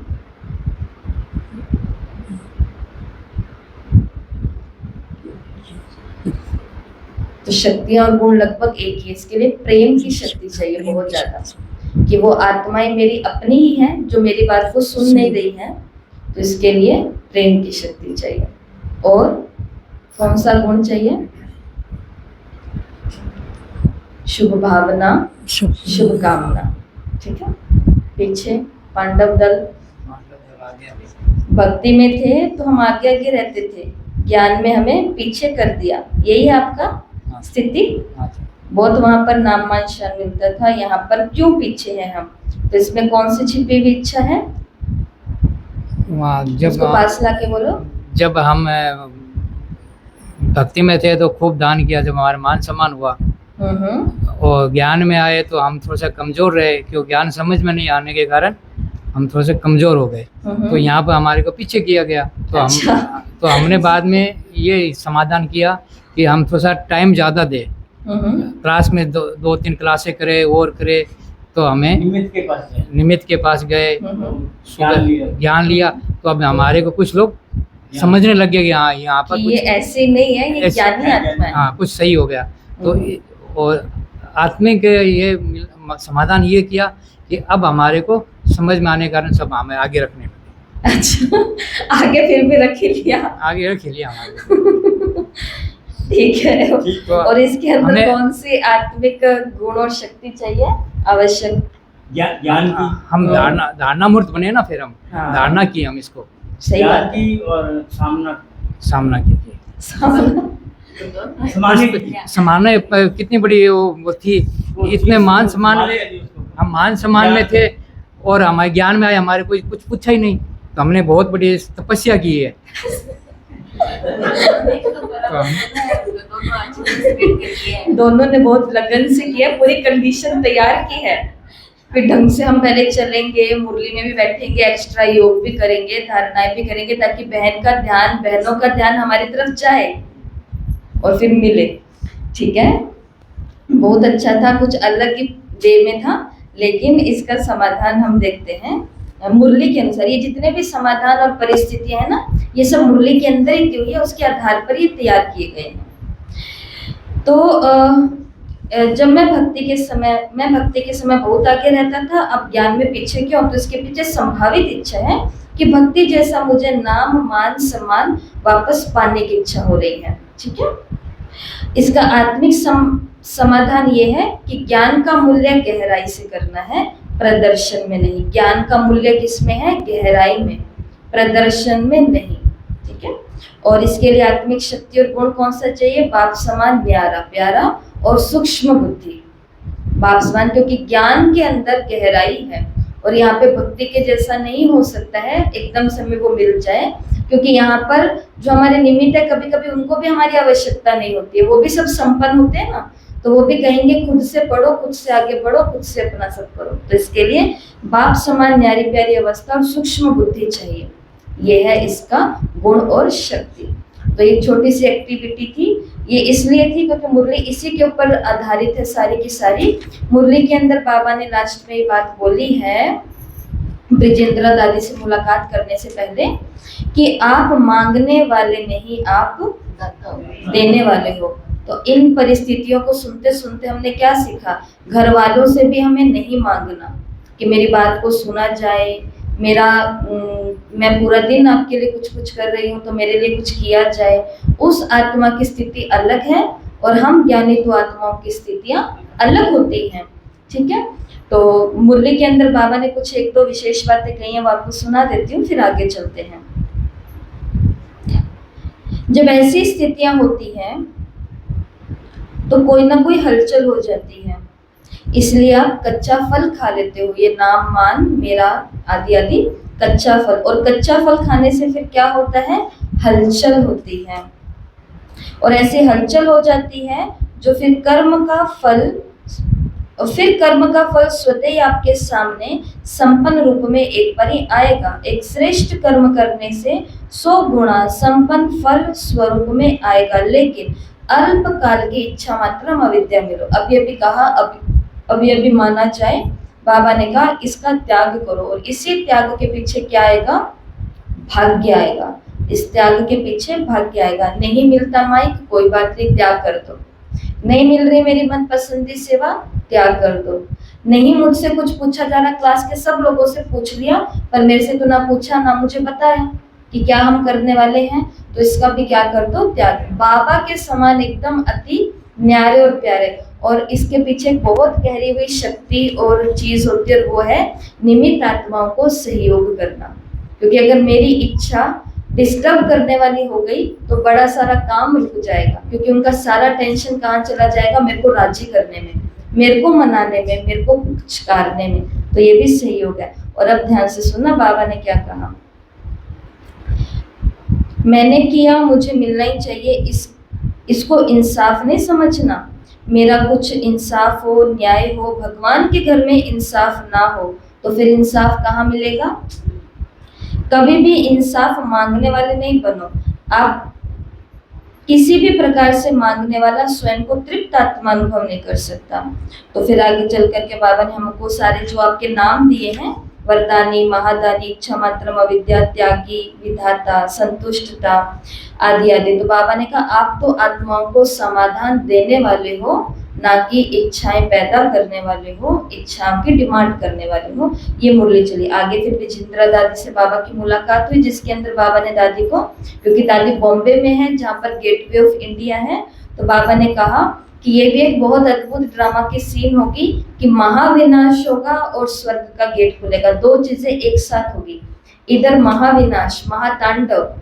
तो शक्तियां और गुण लगभग एक ही। इसके लिए प्रेम की शक्ति चाहिए बहुत ज्यादा, कि वो आत्माएं मेरी अपनी ही हैं जो मेरी बात को सुन नहीं रही हैं। तो इसके लिए प्रेम की शक्ति चाहिए। और कौन सा गुण चाहिए? शुभ भावना, शुभ कामना। ठीक है। पीछे पांडव दल भक्ति में थे तो हम आगे आगे रहते थे, ज्ञान में हमें पीछे कर दिया। यही है आपका स्थिति। बहुत वहां पर नाममान शान मिलता था, यहाँ पर क्यों पीछे हैं हम? तो इसमें कौन सी छिपी हुई इच्छा है? वहाँ जब उसको पास लाके बोलो। जब हम भक्ति में थे तो खूब दान किया, जब हमारा मान सम्मान हुआ और ज्ञान में आए तो हम थोड़ा सा कमजोर रहे, क्योंकि ज्ञान समझ में नहीं आने के कारण हम थोड़े से कमजोर हो गए। तो यहाँ पर हमारे को पीछे किया गया। तो अच्छा। हमने बाद में ये समाधान किया कि हम थोड़ा सा टाइम ज़्यादा दें, क्लास में दो तीन क्लासें करे और करे। तो हमें निमित्त के पास गए, ज्ञान लिया। तो अब हमारे को कुछ लोग समझने लग गए कि हाँ यहाँ पर ये ऐसे नहीं है, ये ज्ञानी आत्मा है। हाँ, कुछ सही हो गया। तो और आत्मिक ये समाधान ये किया कि अब हमारे को समझ में आने के कारण सब हमें आगे रखने लगे। अच्छा, आगे फिर भी रख ही लिया। आगे रख लिया हमारे। ठीक है। तो और इसके अंदर हमें- कौन सी आत्मिक गुण और शक्ति चाहिए आवश्यक? ज्ञान की हम धारणा मूर्त बने ना, फिर हम हाँ। धारणा की हम इसको सही ज्ञान बात है। की और सामना कीजिए। सामना। समाना कितनी बड़ी वो थी, इतने मान सम्मान में हम मान सम्मान में थे और हमारे ज्ञान में आए, हमारे कोई कुछ पूछा ही नहीं। तो हमने बहुत बड़ी तपस्या की है। दोनों अच्छे से बैठ के किए हैं। दोनों ने बहुत लगन से किया, पूरी कंडीशन तैयार की है। फिर ढंग से हम पहले चलेंगे, मुरली में भी बैठेंगे, एक्स्ट्रा योग भी करेंगे, धारणाएं भी करेंगे, ताकि बहनों का ध्यान हमारी तरफ जाए और फिर मिले। ठीक है, बहुत अच्छा था, कुछ अलग ही वे में था, लेकिन इसका समाधान हम देखते हैं मुरली के अनुसार। ये जितने भी समाधान और परिस्थितियां हैं ना, ये सब मुरली के अंदर ही दी हुई है, उसके आधार पर ये तैयार किए गए हैं। तो जब मैं भक्ति के समय बहुत आगे रहता था, अब ज्ञान में पीछे क्यों? तो इसके पीछे संभावित इच्छा है कि भक्ति जैसा मुझे नाम मान सम्मान वापस पाने की इच्छा हो रही है। ठीक है, इसका आत्मिक समाधान ये है कि ज्ञान का मूल्य गहराई से करना है, प्रदर्शन में नहीं। ज्ञान का मूल्य किसमें है? गहराई में, प्रदर्शन में नहीं। ठीक है, और इसके लिए आत्मिक शक्ति और गुण कौन सा चाहिए? बाप समान प्यारा और सूक्ष्म बुद्धि। बाप समान, क्योंकि ज्ञान के अंदर गहराई है और यहाँ पे भक्ति के जैसा नहीं हो सकता है एकदम से हमें वो मिल जाए, क्योंकि यहाँ पर जो हमारे निमित्त है, कभी कभी उनको भी हमारी आवश्यकता नहीं होती है, वो भी सब संपन्न होते हैं ना, तो वो भी कहेंगे खुद से पढ़ो, खुद से आगे बढ़ो, खुद से अपना सब करो। तो इसके लिए बाप समान न्यारी प्यारी अवस्था और सूक्ष्म बुद्धि चाहिए। ये है इसका गुण और शक्ति। तो ये छोटी सी एक्टिविटी थी, ये इसलिए थी क्योंकि मुरली इसी के ऊपर आधारित है सारी की सारी। मुरली के अंदर बाबा ने लास्ट में ये बात बोली है ब्रिजेंद्र दादी से मुलाकात करने से पहले कि आप मांगने वाले नहीं, आप देने वाले हो। तो इन परिस्थितियों को सुनते सुनते हमने क्या सीखा? घर वालों से भी हमें नहीं मांगना कि मेरी बात को सुना जाए, मैं पूरा दिन आपके लिए कुछ कुछ कर रही हूँ तो मेरे लिए कुछ किया जाए। उस आत्मा की स्थिति अलग है और हम ज्ञानित आत्माओं की स्थितियां अलग होती हैं। ठीक है, तो मुरली के अंदर बाबा ने कुछ एक दो विशेष बातें कही हैं, वो आपको सुना देती हूँ, फिर आगे चलते हैं। जब ऐसी स्थितियां होती हैं तो कोई ना कोई हलचल हो जाती है, इसलिए आप कच्चा फल खा लेते हो। ये नाम मान मेरा आदि आदि कच्चा फल, और कच्चा फल खाने से फिर क्या होता है? हलचल होती है, और ऐसी हलचल हो जाती है जो फिर कर्म का फल स्वतः ही आपके सामने संपन्न रूप में एक बार ही आएगा। एक श्रेष्ठ कर्म करने से 100 गुणा संपन्न फल स्वरूप में आएगा, लेकिन अल्प काल की इच्छा मात्र अविद्या मिलो। अभी कहा, अभी माना जाए, बाबा ने कहा इसका त्याग करो, और इसी त्याग के पीछे क्या आएगा? भाग्य आएगा। इस त्याग के पीछे भाग्य आएगा। नहीं मिलता माइक, कोई बात नहीं, त्याग कर दो। नहीं मिल रही मेरी मनपसंदी सेवा, त्याग कर दो। नहीं मुझसे कुछ पूछा जा रहा, क्लास के सब लोगों से पूछ लिया, पर मेरे से तो ना पूछा ना मुझे बताया कि क्या हम करने वाले हैं, तो इसका भी क्या कर दो? त्याग। बाबा के समान एकदम अति न्यारे और प्यारे, और इसके पीछे बहुत गहरी हुई शक्ति और चीज होती है, और वो है निमित्त आत्माओं को सहयोग करना। क्योंकि अगर मेरी इच्छा डिस्टर्ब करने वाली हो गई तो बड़ा सारा काम रुक जाएगा, क्योंकि उनका सारा टेंशन कहाँ चला जाएगा? मेरे को राजी करने में, मेरे को मनाने में, मेरे को पुचकारने में। तो ये भी सहयोग है। और अब ध्यान से सुनना, बाबा ने क्या कहा? मैंने किया, मुझे मिलना ही चाहिए, इसको इंसाफ नहीं समझना। मेरा कुछ इंसाफ हो, न्याय हो, भगवान के घर में इंसाफ ना हो तो फिर इंसाफ कहाँ मिलेगा? कभी भी इंसाफ मांगने वाले नहीं बनो। आप किसी भी प्रकार से मांगने वाला स्वयं को तृप्त आत्मा अनुभव नहीं कर सकता। तो फिर आगे चल करके बाबा ने हमको सारे जो आपके नाम दिए हैं, वरदानी, महादानी, इच्छा मात्रम, अविद्या, त्यागी, विधाता, संतुष्टता आदि आदि, तो बाबा ने कहा आप तो आत्माओं को समाधान देने वाले हो, ना कि इच्छाएं पैदा करने वाले हो, इच्छाओं की डिमांड करने वाले हो। ये मुरली चली आगे। फिर विजेंद्र दादी से बाबा की मुलाकात हुई, जिसके अंदर बाबा ने दादी को, क्योंकि दादी बॉम्बे में है जहाँ पर गेटवे ऑफ इंडिया है, तो बाबा ने कहा कि ये भी एक बहुत अद्भुत ड्रामा की सीन होगी कि महाविनाश होगा और स्वर्ग का गेट खुलेगा। दो चीजें एक साथ होगी, इधर महाविनाश, महातांडव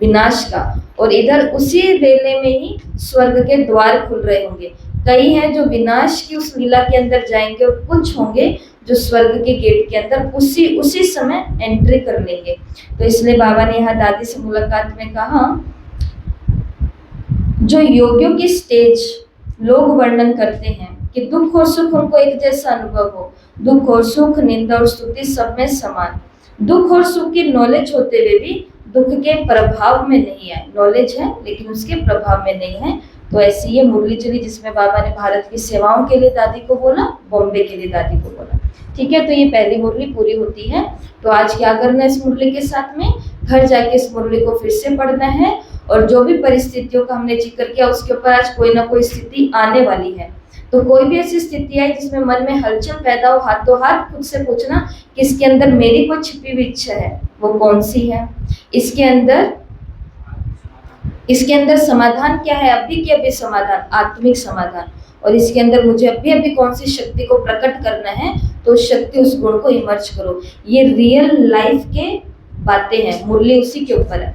विनाश का, और इधर उसी वेले में ही स्वर्ग के द्वार खुल रहे होंगे। कई हैं जो विनाश की उस लीला के अंदर जाएंगे, और कुछ होंगे जो स्वर्ग के गेट के अंदर उसी समय एंट्री कर लेंगे। तो इसलिए बाबा ने यहाँ दादी से मुलाकात में कहा जो योगियों की स्टेज लोग वर्णन करते हैं कि दुख और सुख उनको एक जैसा अनुभव हो, दुख और सुख, निंदा और स्तुति सब में समान। दुख और सुख की नॉलेज होते हुए भी दुख के प्रभाव में नहीं आए, नॉलेज है लेकिन उसके प्रभाव में नहीं है। तो ऐसी ये मुरली चली जिसमें बाबा ने भारत की सेवाओं के लिए दादी को बोला, बॉम्बे के लिए दादी को बोला। ठीक है, तो ये पहली मुरली पूरी होती है। तो आज क्या करना है इस मुरली के साथ में, घर जाके इस मुरली को फिर से पढ़ना है और जो भी परिस्थितियों का हमने जिक्र किया उसके ऊपर आज कोई ना कोई स्थिति आने वाली है। तो कोई भी ऐसी स्थिति है जिसमें मन में हलचल पैदा हो, हाथों हाथ खुद से पूछना कि इसके अंदर मेरी कोई छिपी हुई इच्छा है, वो कौन सी है, इसके अंदर समाधान क्या है, अभी के अभी समाधान, आत्मिक समाधान, और इसके अंदर मुझे अभी अभी कौन सी शक्ति को प्रकट करना है, तो उस शक्ति उस गुण को इमर्ज करो। ये रियल लाइफ के बातें हैं, मुरली उसी के ऊपर है।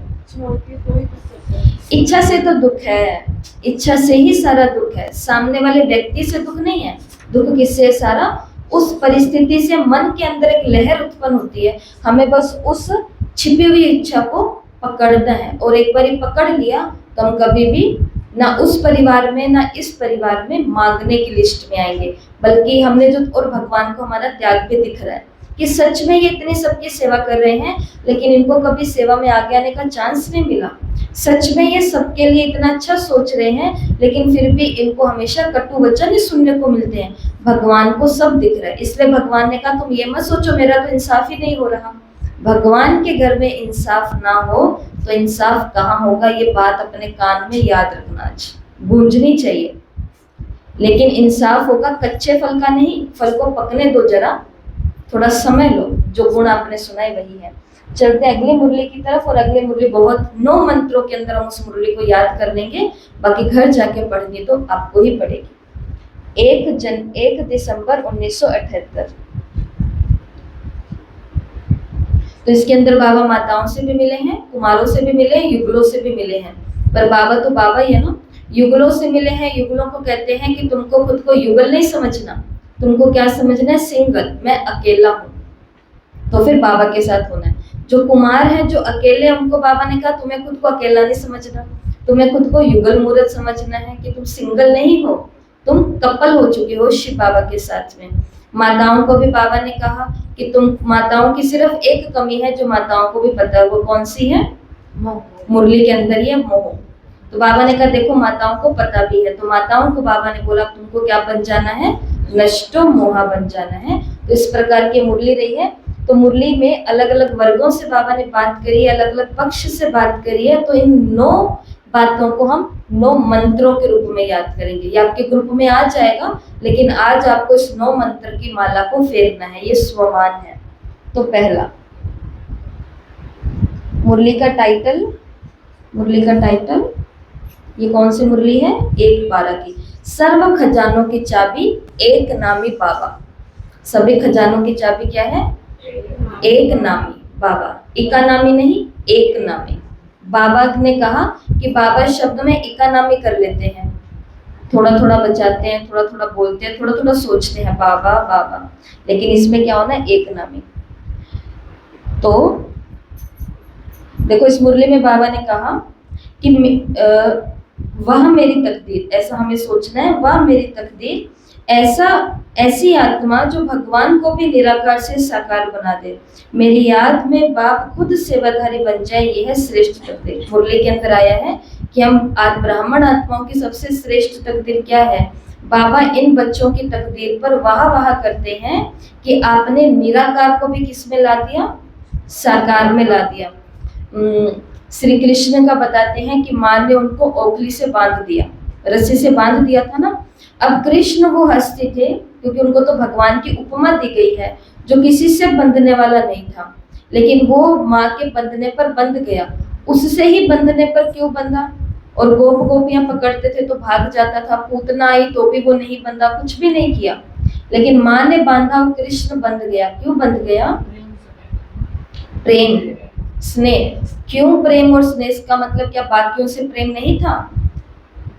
इच्छा से तो दुख है, इच्छा से ही सारा दुख है, सामने वाले व्यक्ति से दुख नहीं है। दुख किससे है सारा, उस परिस्थिति से मन के अंदर एक लहर उत्पन्न होती है, हमें बस उस छिपी हुई इच्छा को पकड़ना है, और एक बार पकड़ लिया तो हम कभी भी ना उस परिवार में ना इस परिवार में मांगने की लिस्ट में आएंगे, बल्कि हमने जो, और भगवान को हमारा त्याग भी दिख रहा है कि सच में ये इतनी सबकी सेवा कर रहे हैं लेकिन इनको कभी सेवा में आगे आने का चांस नहीं मिला। सच में ये सबके लिए इतना अच्छा सोच रहे हैं लेकिन फिर भी इनको हमेशा कटु वचन ही सुनने को मिलते हैं। भगवान को सब दिख रहा है, इसलिए भगवान ने कहा तुम ये मत सोचो मेरा तो इंसाफ ही नहीं हो रहा। भगवान के घर में इंसाफ ना हो तो इंसाफ कहाँ होगा, ये बात अपने कान में याद रखना, आज गूंजनी चाहिए। लेकिन इंसाफ होगा कच्चे फल का नहीं, फल को पकने दो जरा, थोड़ा समय लो, जो गुण आपने सुनाए वही है। चलते हैं अगली मुरली की तरफ, और अगली मुरली बहुत 9 मंत्रों के अंदर हम उस मुरली को याद कर लेंगे, बाकी घर जाके पढ़नी तो आपको ही पड़ेगी। 1 दिसंबर 1978। तो इसके अंदर बाबा माताओं से भी मिले हैं, कुमारों से भी मिले हैं, युगलों से भी मिले हैं, पर बाबा तो बाबा ही है ना। युगलों से मिले हैं, युगलों को कहते हैं कि तुमको खुद को युगल नहीं समझना, तुमको क्या समझना है, सिंगल, मैं अकेला हूँ, तो फिर बाबा के साथ होना है। जो कुमार है, जो अकेले, उनको बाबा ने कहा तुम्हें खुद को अकेला नहीं समझना, तुम्हें खुद को युगल मूर्त समझना है कि तुम सिंगल नहीं हो, तुम कपल हो चुके हो शिव बाबा के साथ में। माताओं को भी बाबा ने कहा कि तुम, माताओं की सिर्फ एक कमी है जो माताओं को भी पता है, वो कौन सी है, मुरली के अंदर ही है, मोह। तो बाबा ने कहा देखो माताओं को पता भी है, तो माताओं को बाबा ने बोला तुमको क्या बन जाना है, नष्टो मोहा बन जाना है। तो इस प्रकार की मुरली रही है। तो मुरली में अलग अलग वर्गों से बाबा ने बात करी है, अलग अलग पक्ष से बात करी है। तो इन 9 बातों को हम 9 मंत्रों के रूप में याद करेंगे। ये आपके ग्रुप में आ जाएगा, लेकिन आज आपको इस 9 मंत्र की माला को फेरना है, ये स्वमान है। तो पहला मुरली का टाइटल, ये कौन सी मुरली है, 1/12 की। सर्व खजानों की चाबी एक नामी बाबा। सभी खजानों की चाबी क्या है, एक नामी बाबा, इका नामी नहीं, एक नामी। बाबा ने कहा कि बाबा शब्द में इका नामी कर लेते हैं, थोड़ा थोड़ा बचाते हैं, थोड़ा थोड़ा बोलते हैं, थोड़ा थोड़ा सोचते हैं बाबा बाबा, लेकिन इसमें क्या होना है, एक नामी। तो देखो इस मुरली में बाबा ने कहा कि वह मेरी तकदीर, ऐसा हमें सोचना है, वह मेरी तकदीर, ऐसी आत्मा जो भगवान को भी निराकार से साकार बना दे। मेरी याद में बाप खुद सेवाधारी बन जाए, यह है श्रेष्ठ तकदीर। मुरली के अंदर आया है कि हम ब्राह्मण आत्माओं की सबसे श्रेष्ठ तकदीर क्या है। बाबा इन बच्चों की तकदीर पर वाह वाह करते हैं कि आपने निराकार को भी किस में ला दिया, साकार में ला दिया। श्री कृष्ण का बताते हैं कि माँ ने उनको ओखली से बांध दिया, रस्सी से बांध दिया था ना। अब कृष्ण वो हस्ती थे, क्योंकि उनको तो भगवान की उपमा दी गई है, जो किसी से बंधने वाला नहीं था, लेकिन वो माँ के बंधने पर बंध गया। उससे ही बंधने पर क्यों बंधा, और गोपियां पकड़ते थे तो भाग जाता था, पूतना आई तो भी वो नहीं बंधा, कुछ भी नहीं किया, लेकिन माँ ने बांधा और कृष्ण बंध गया। क्यों बंध गया, प्रेम स्नेह। क्यों प्रेम और स्नेह का मतलब क्या बाकियों से प्रेम नहीं था,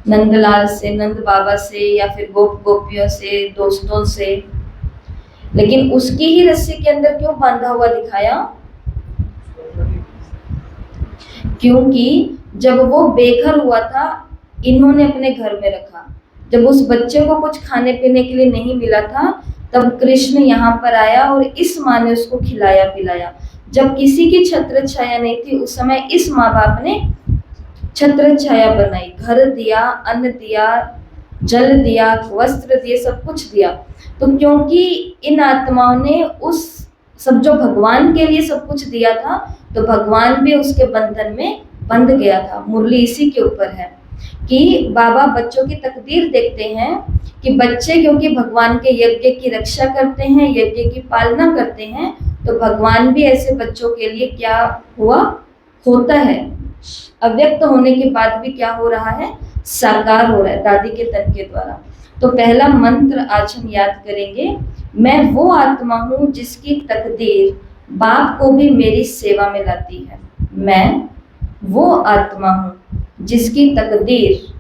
नंदलाल से, नंद बाबा से, या फिर गोपियों से, दोस्तों से, लेकिन उसकी ही रस्सी के अंदर क्यों बांधा हुआ दिखाया, क्योंकि जब वो बेघर हुआ था इन्होंने अपने घर में रखा। जब उस बच्चे को कुछ खाने पीने के लिए नहीं मिला था, तब कृष्ण यहाँ पर आया और इस माँ ने उसको खिलाया पिलाया। जब किसी की छत्र छाया नहीं थी, उस समय इस माँ बाप ने छत्र छाया बनाई, घर दिया, अन्न दिया, जल दिया, वस्त्र दिए, सब कुछ दिया। तो क्योंकि इन आत्माओं ने उस सब जो भगवान के लिए सब कुछ दिया था, तो भगवान भी उसके बंधन में बंध गया था। मुरली इसी के ऊपर है कि बाबा बच्चों की तकदीर देखते हैं कि बच्चे क्योंकि भगवान के यज्ञ की रक्षा करते हैं, यज्ञ की पालना करते हैं, तो भगवान भी ऐसे बच्चों के लिए क्या हुआ होता है, अव्यक्त होने के बाद भी क्या हो रहा है, साकार हो रहा है दादी के तन के द्वारा। तो पहला मंत्र आज हम याद करेंगे, मैं वो आत्मा हूँ जिसकी तकदीर बाप को भी मेरी सेवा में लाती है। मैं वो आत्मा हूँ जिसकी तकदीर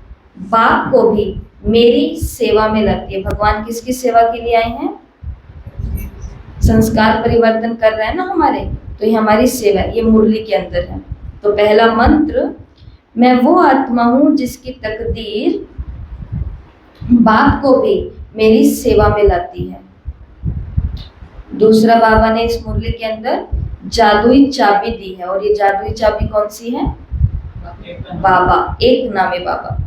बाप को भी मेरी सेवा में लाती है। भगवान किसकी सेवा के लिए आए हैं? संस्कार परिवर्तन कर रहे हैं ना हमारे, तो ये हमारी सेवा, ये मुरली के अंदर है। तो पहला मंत्र, मैं वो आत्मा हूँ जिसकी तकदीर बाप को भी मेरी सेवा में लाती है। दूसरा, बाबा ने इस मुरली के अंदर जादुई चाबी दी है, और ये जादुई चाबी कौन सी है? बाबा, एक नाम है बाबा।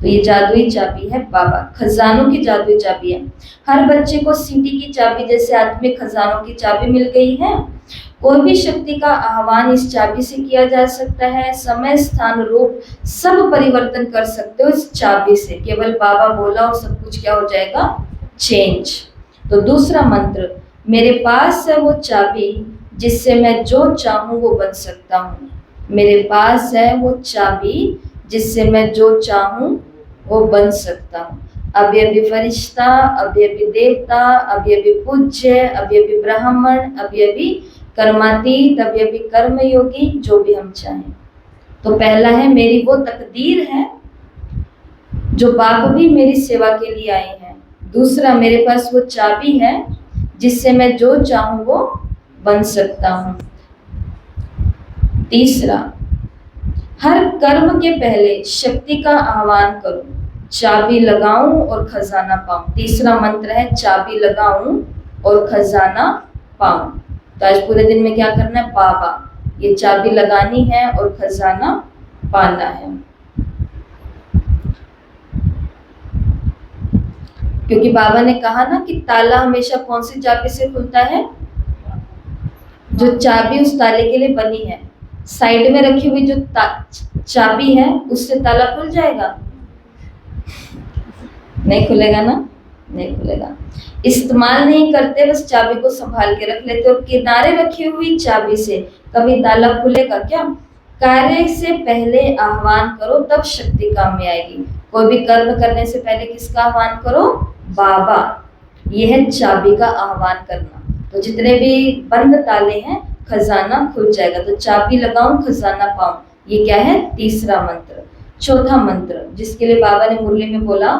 तो ये जादुई चाबी है बाबा, खजानों की जादुई चाबी है। हर बच्चे को सीटी की चाबी जैसे आत्मिक खजानों की चाबी मिल गई है। कोई भी शक्ति का आह्वान इस चाबी से किया जा सकता है। समय, स्थान, रूप सब परिवर्तन कर सकते हो इस चाबी से। केवल बाबा बोला और सब कुछ क्या हो जाएगा? चेंज। तो दूसरा मंत्र, मेरे पास है वो चाबी जिससे मैं जो चाहूँ वो बन सकता हूँ। मेरे पास है वो चाबी जिससे मैं जो चाहूँ वो बन सकता हूँ। अभी अभी फरिश्ता, अभी अभी देवता, अभी अभी पूज्य, अभी अभी ब्राह्मण, अभी अभी कर्मातीत, अभी अभी कर्मयोगी, जो भी हम चाहें। तो पहला है, मेरी वो तकदीर है जो बाप भी मेरी सेवा के लिए आए हैं। दूसरा, मेरे पास वो चाबी है जिससे मैं जो चाहूँ वो बन सकता हूँ। तीसरा, हर कर्म के पहले शक्ति का आह्वान करूं, चाबी लगाऊं और खजाना पाऊं। तीसरा मंत्र है, चाबी लगाऊं और खजाना पाऊं। तो आज पूरे दिन में क्या करना है? बाबा, ये चाबी लगानी है और खजाना पाना है। क्योंकि बाबा ने कहा ना कि ताला हमेशा कौन सी चाबी से खुलता है? जो चाबी उस ताले के लिए बनी है। साइड में रखी हुई जो चाबी है उससे ताला खुल जाएगा? नहीं खुलेगा ना, नहीं खुलेगा। इस्तेमाल नहीं करते, बस चाबी को संभाल के रख लेते। और किनारे रखी हुई चाबी से कभी ताला खुलेगा क्या? कार्य से पहले आह्वान करो, तब शक्ति काम में आएगी। कोई भी कर्म करने से पहले किसका आह्वान करो? बाबा। यह है चाबी का आह्वान करना। तो जितने भी बंद ताले हैं, खजाना खुल जाएगा। तो चाबी लगाऊं, खजाना पाऊं, ये क्या है? तीसरा मंत्र। चौथा मंत्र, जिसके लिए बाबा ने मुरली में बोला,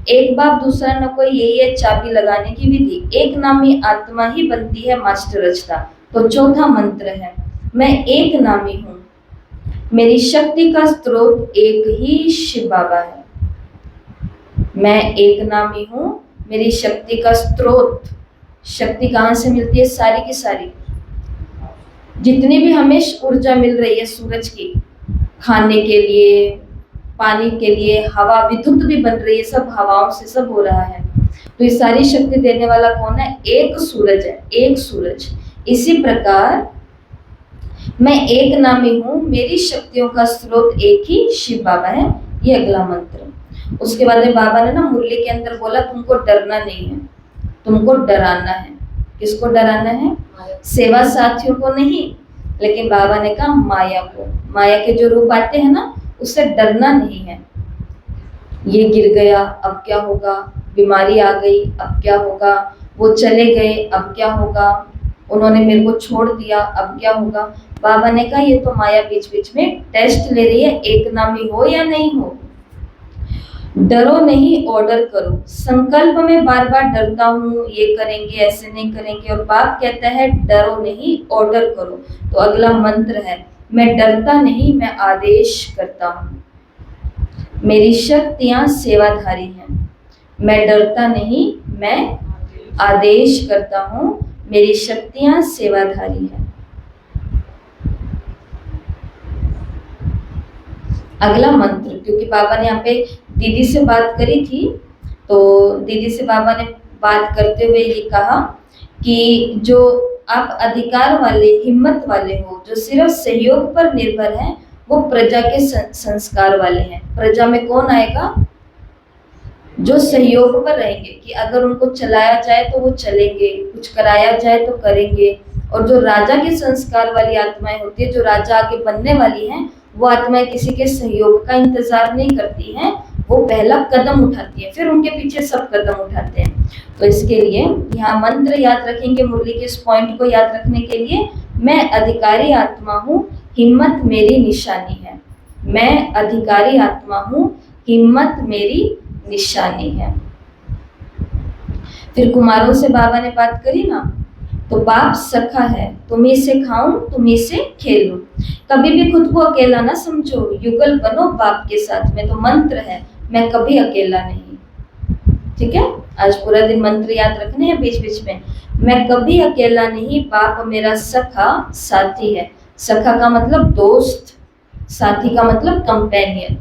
एक बाप दूसरा न कोई, यही है चाबी लगाने की विधि। एक नामी आत्मा ही बनती है मास्टर रचता। तो चौथा मंत्र है, मैं एक नामी हूँ, मेरी शक्ति का स्रोत एक ही शिव बाबा है। मैं एक नामी हूँ, मेरी शक्ति का स्रोत, शक्ति कहाँ से मिलती है? सारी की सारी जितनी भी हमें ऊर्जा मिल रही है सूरज की, खाने के लिए, पानी के लिए, हवा, विद्युत भी बन रही है, सब हवाओं से सब हो रहा है। तो ये सारी शक्ति देने वाला कौन है? एक सूरज है, एक सूरज। इसी प्रकार मैं एक नामी हूँ, मेरी शक्तियों का स्रोत एक ही शिव बाबा है। ये अगला मंत्र। उसके बाद में बाबा ने ना मुरली के अंदर बोला, तुमको डरना नहीं है, तुमको डराना है। किसको डराना है? सेवा साथियों को नहीं, लेकिन बाबा ने कहा माया को। माया के जो रूप आते हैं ना, उससे डरना नहीं है। ये गिर गया, अब क्या होगा? बीमारी आ गई, अब क्या होगा? वो चले गए, अब क्या होगा? उन्होंने मेरे को छोड़ दिया, अब क्या होगा? बाबा ने कहा ये तो माया बीच बीच में टेस्ट ले रही है, एक नामी हो या नहीं हो। डरो नहीं, ऑर्डर करो। संकल्प में बार बार डरता हूँ, ये करेंगे, ऐसे नहीं करेंगे, और बाप कहता है डरो नहीं, ऑर्डर करो। तो अगला मंत्र है, मैं डरता नहीं, मैं आदेश करता हूँ। मेरी शक्तियां सेवाधारी हैं। मैं डरता नहीं, मैं आदेश करता हूँ। मेरी शक्तियां सेवाधारी हैं। अगला मंत्र, क्योंकि बाबा ने यहाँ पे दीदी से बात करी थी, तो दीदी से बाबा ने बात करते हुए ये कहा कि जो आप अधिकार वाले, हिम्मत वाले हो, जो सिर्फ सहयोग पर निर्भर हैं, वो प्रजा के संस्कार वाले हैं। प्रजा में कौन आएगा? जो सहयोग पर रहेंगे, कि अगर उनको चलाया जाए तो वो चलेंगे, कुछ कराया जाए तो करेंगे। और जो राजा के संस्कार वाली आत्माएं होती है, जो राजा आगे बनने वाली हैं, वो आत्माएं किसी के सहयोग का इंतजार नहीं करती हैं, वो पहला कदम उठाती है, फिर उनके पीछे सब कदम उठाते हैं। तो इसके लिए यहाँ मंत्र याद रखेंगे, मुरली के इस पॉइंट को याद रखने के लिए, मैं अधिकारी आत्मा हूँ, हिम्मत मेरी निशानी है। मैं अधिकारी आत्मा हूँ, हिम्मत मेरी निशानी है। फिर कुमारों से बाबा ने बात करी ना, तो बाप सखा है, तुम्ही से खाऊं, तुम्ही से खेलूं। कभी भी खुद को अकेला ना समझो, युगल बनो बाप के साथ में। तो मंत्र है, मैं कभी अकेला नहीं। ठीक है, आज पूरा दिन मंत्र याद रखने हैं बीच बीच में। मैं कभी अकेला नहीं, बाप मेरा सखा साथी है। सखा का मतलब दोस्त, साथी का मतलब कंपेनियन।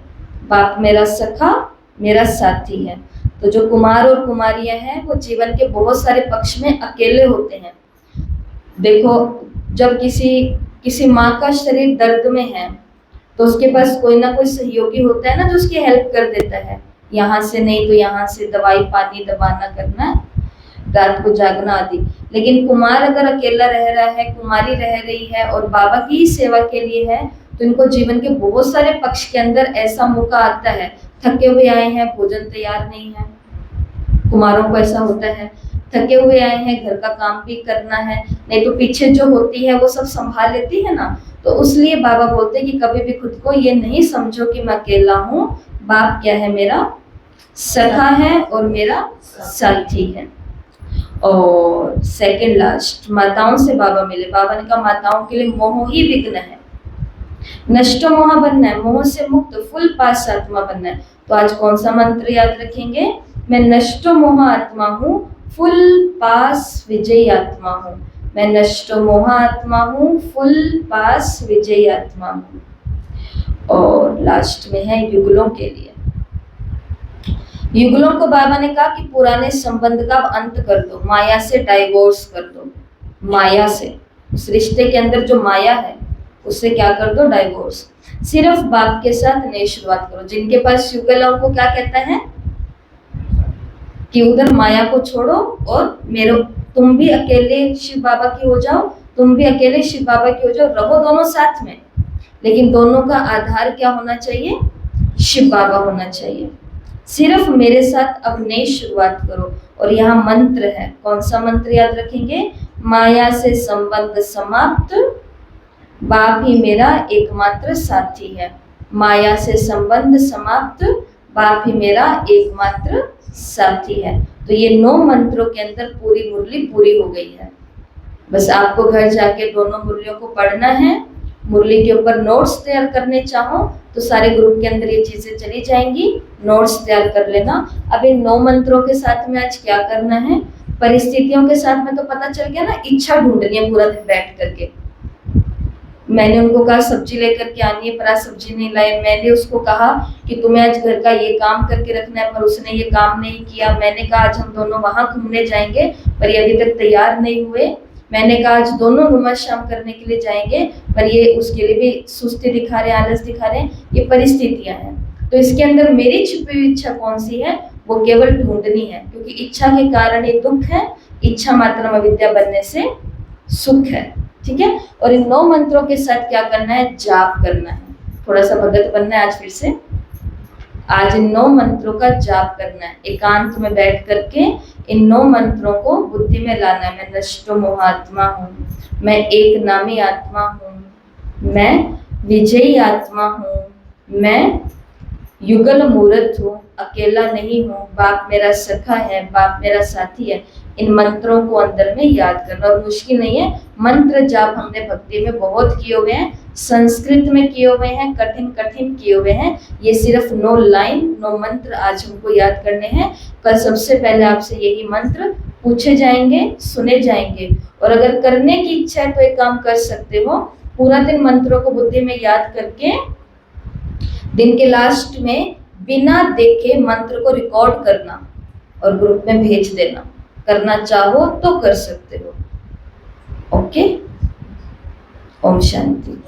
बाप मेरा सखा, मेरा साथी है। तो जो कुमार और कुमारियां हैं, वो जीवन के बहुत सारे पक्ष में अकेले होते हैं। देखो, जब किसी माँ का शरीर दर्द में है, तो उसके पास कोई ना कोई सहयोगी होता है ना, जो उसकी हेल्प कर देता है। यहाँ से नहीं तो यहाँ से दवाई पानी दबाना करना, रात को जागना आदि। लेकिन कुमार अगर अकेला रह रहा है, कुमारी रह रही है और बाबा की ही सेवा के लिए है, तो इनको जीवन के बहुत सारे पक्ष के अंदर ऐसा मौका आता है, थके हुए आए हैं, भोजन तैयार नहीं है। कुमारों को ऐसा होता है, थके हुए आए हैं, घर का काम भी करना है, नहीं तो पीछे जो होती है वो सब संभाल लेती है ना। तो इसलिए बाबा बोलते हैं कि कभी भी खुद को ये नहीं समझो कि मैं अकेला हूँ। बाप क्या है? मेरा सखा है और मेरा साथी है। और सेकंड लास्ट, माताओं से बाबा मिले। बाबा ने कहा माताओं के लिए मोह ही विघ्न है, नष्ट मोह बनना है, मोह से मुक्त फुल पास आत्मा बनना है। तो आज कौन सा मंत्र याद रखेंगे? मैं नष्ट मोह आत्मा हूँ, फुल पास विजयी आत्मा हूँ। मैं नष्ट मोह आत्मा हूँ, फुल पास विजयी आत्मा हूँ। और लास्ट में है युगलों के लिए। युगलों को बाबा ने कहा कि पुराने संबंध का अंत कर दो, माया से डाइवोर्स कर दो। माया से, उस रिश्ते के अंदर जो माया है उससे क्या कर दो? डाइवोर्स। सिर्फ बाप के साथ नई शुरुआत करो। जिनके पास युगलों को क्या कहता है कि उधर माया को छोड़ो और तुम भी अकेले शिव बाबा की हो जाओ, तुम भी अकेले शिव बाबा की हो जाओ, रहो दोनों साथ में, लेकिन दोनों का आधार क्या होना चाहिए? शिव बाबा होना चाहिए। सिर्फ मेरे साथ अब नई शुरुआत करो। और यहाँ मंत्र है, कौन सा मंत्र याद रखेंगे? माया से संबंध समाप्त, बाप ही मेरा एकमात्र साथी है। माया से संबंध समाप्त, बाप ही मेरा एकमात्र साथी है। तो ये 9 मंत्रों के अंदर पूरी मुरली पूरी हो गई है। बस आपको घर जाके दोनों मुरलियों को पढ़ना है। मुरली के ऊपर नोट्स तैयार करने चाहो तो सारे ग्रुप के अंदर ये चीजें चली जाएंगी, नोट्स तैयार कर लेना। अब इन 9 मंत्रों के साथ में आज क्या करना है? परिस्थितियों के साथ में तो पता चल गया ना, इच्छा ढूंढनी है पूरा दिन बैठ करके। मैंने उनको कहा सब्जी लेकर के आनी है, पर आज सब्जी नहीं लाई। मैंने उसको कहा कि तुम्हें आज घर का ये काम करके रखना है, पर उसने ये काम नहीं किया। मैंने कहा आज हम दोनों वहां घूमने जाएंगे, पर ये अभी तक तैयार नहीं हुए। मैंने कहा आज दोनों नुमा शाम करने के लिए जाएंगे, पर ये उसके लिए भी सुस्ती दिखा रहे हैं, आलस दिखा रहे हैं। ये परिस्थितियां हैं। तो इसके अंदर मेरी छिपी हुई इच्छा कौन सी है? वो केवल ढूंढनी है, क्योंकि इच्छा के कारण ये दुख है, इच्छा मात्र अविद्या बनने से सुख है। ठीक है। और इन 9 मंत्रों के साथ क्या करना है? जाप करना है। थोड़ा सा भगत बनना है आज फिर से। आज इन 9 मंत्रों का जाप करना है, एकांत में बैठ करके इन 9 मंत्रों को बुद्धि में लाना है। मैं नष्ट मोहात्मा हूँ, मैं एक नामी आत्मा हूँ, मैं विजयी आत्मा हूँ, मैं युगल मूर्त हूँ, अकेला नहीं हूँ, बाप मेरा सखा है, बाप मेरा साथी है। इन मंत्रों को अंदर में याद करना, और मुश्किल नहीं है। मंत्र जाप हमने भक्ति में बहुत किए हुए हैं, संस्कृत में किए हुए हैं, कठिन कठिन किए हुए हैं। ये सिर्फ 9 लाइन 9 मंत्र आज हमको याद करने हैं। कल सबसे पहले आपसे यही मंत्र पूछे जाएंगे, सुने जाएंगे, और अगर करने की इच्छा है तो एक काम कर सकते हो, पूरा दिन मंत्रों को बुद्धि में याद करके दिन के लास्ट में बिना देखे मंत्र को रिकॉर्ड करना और ग्रुप में भेज देना। करना चाहो तो कर सकते हो। ओके, ओम शांति।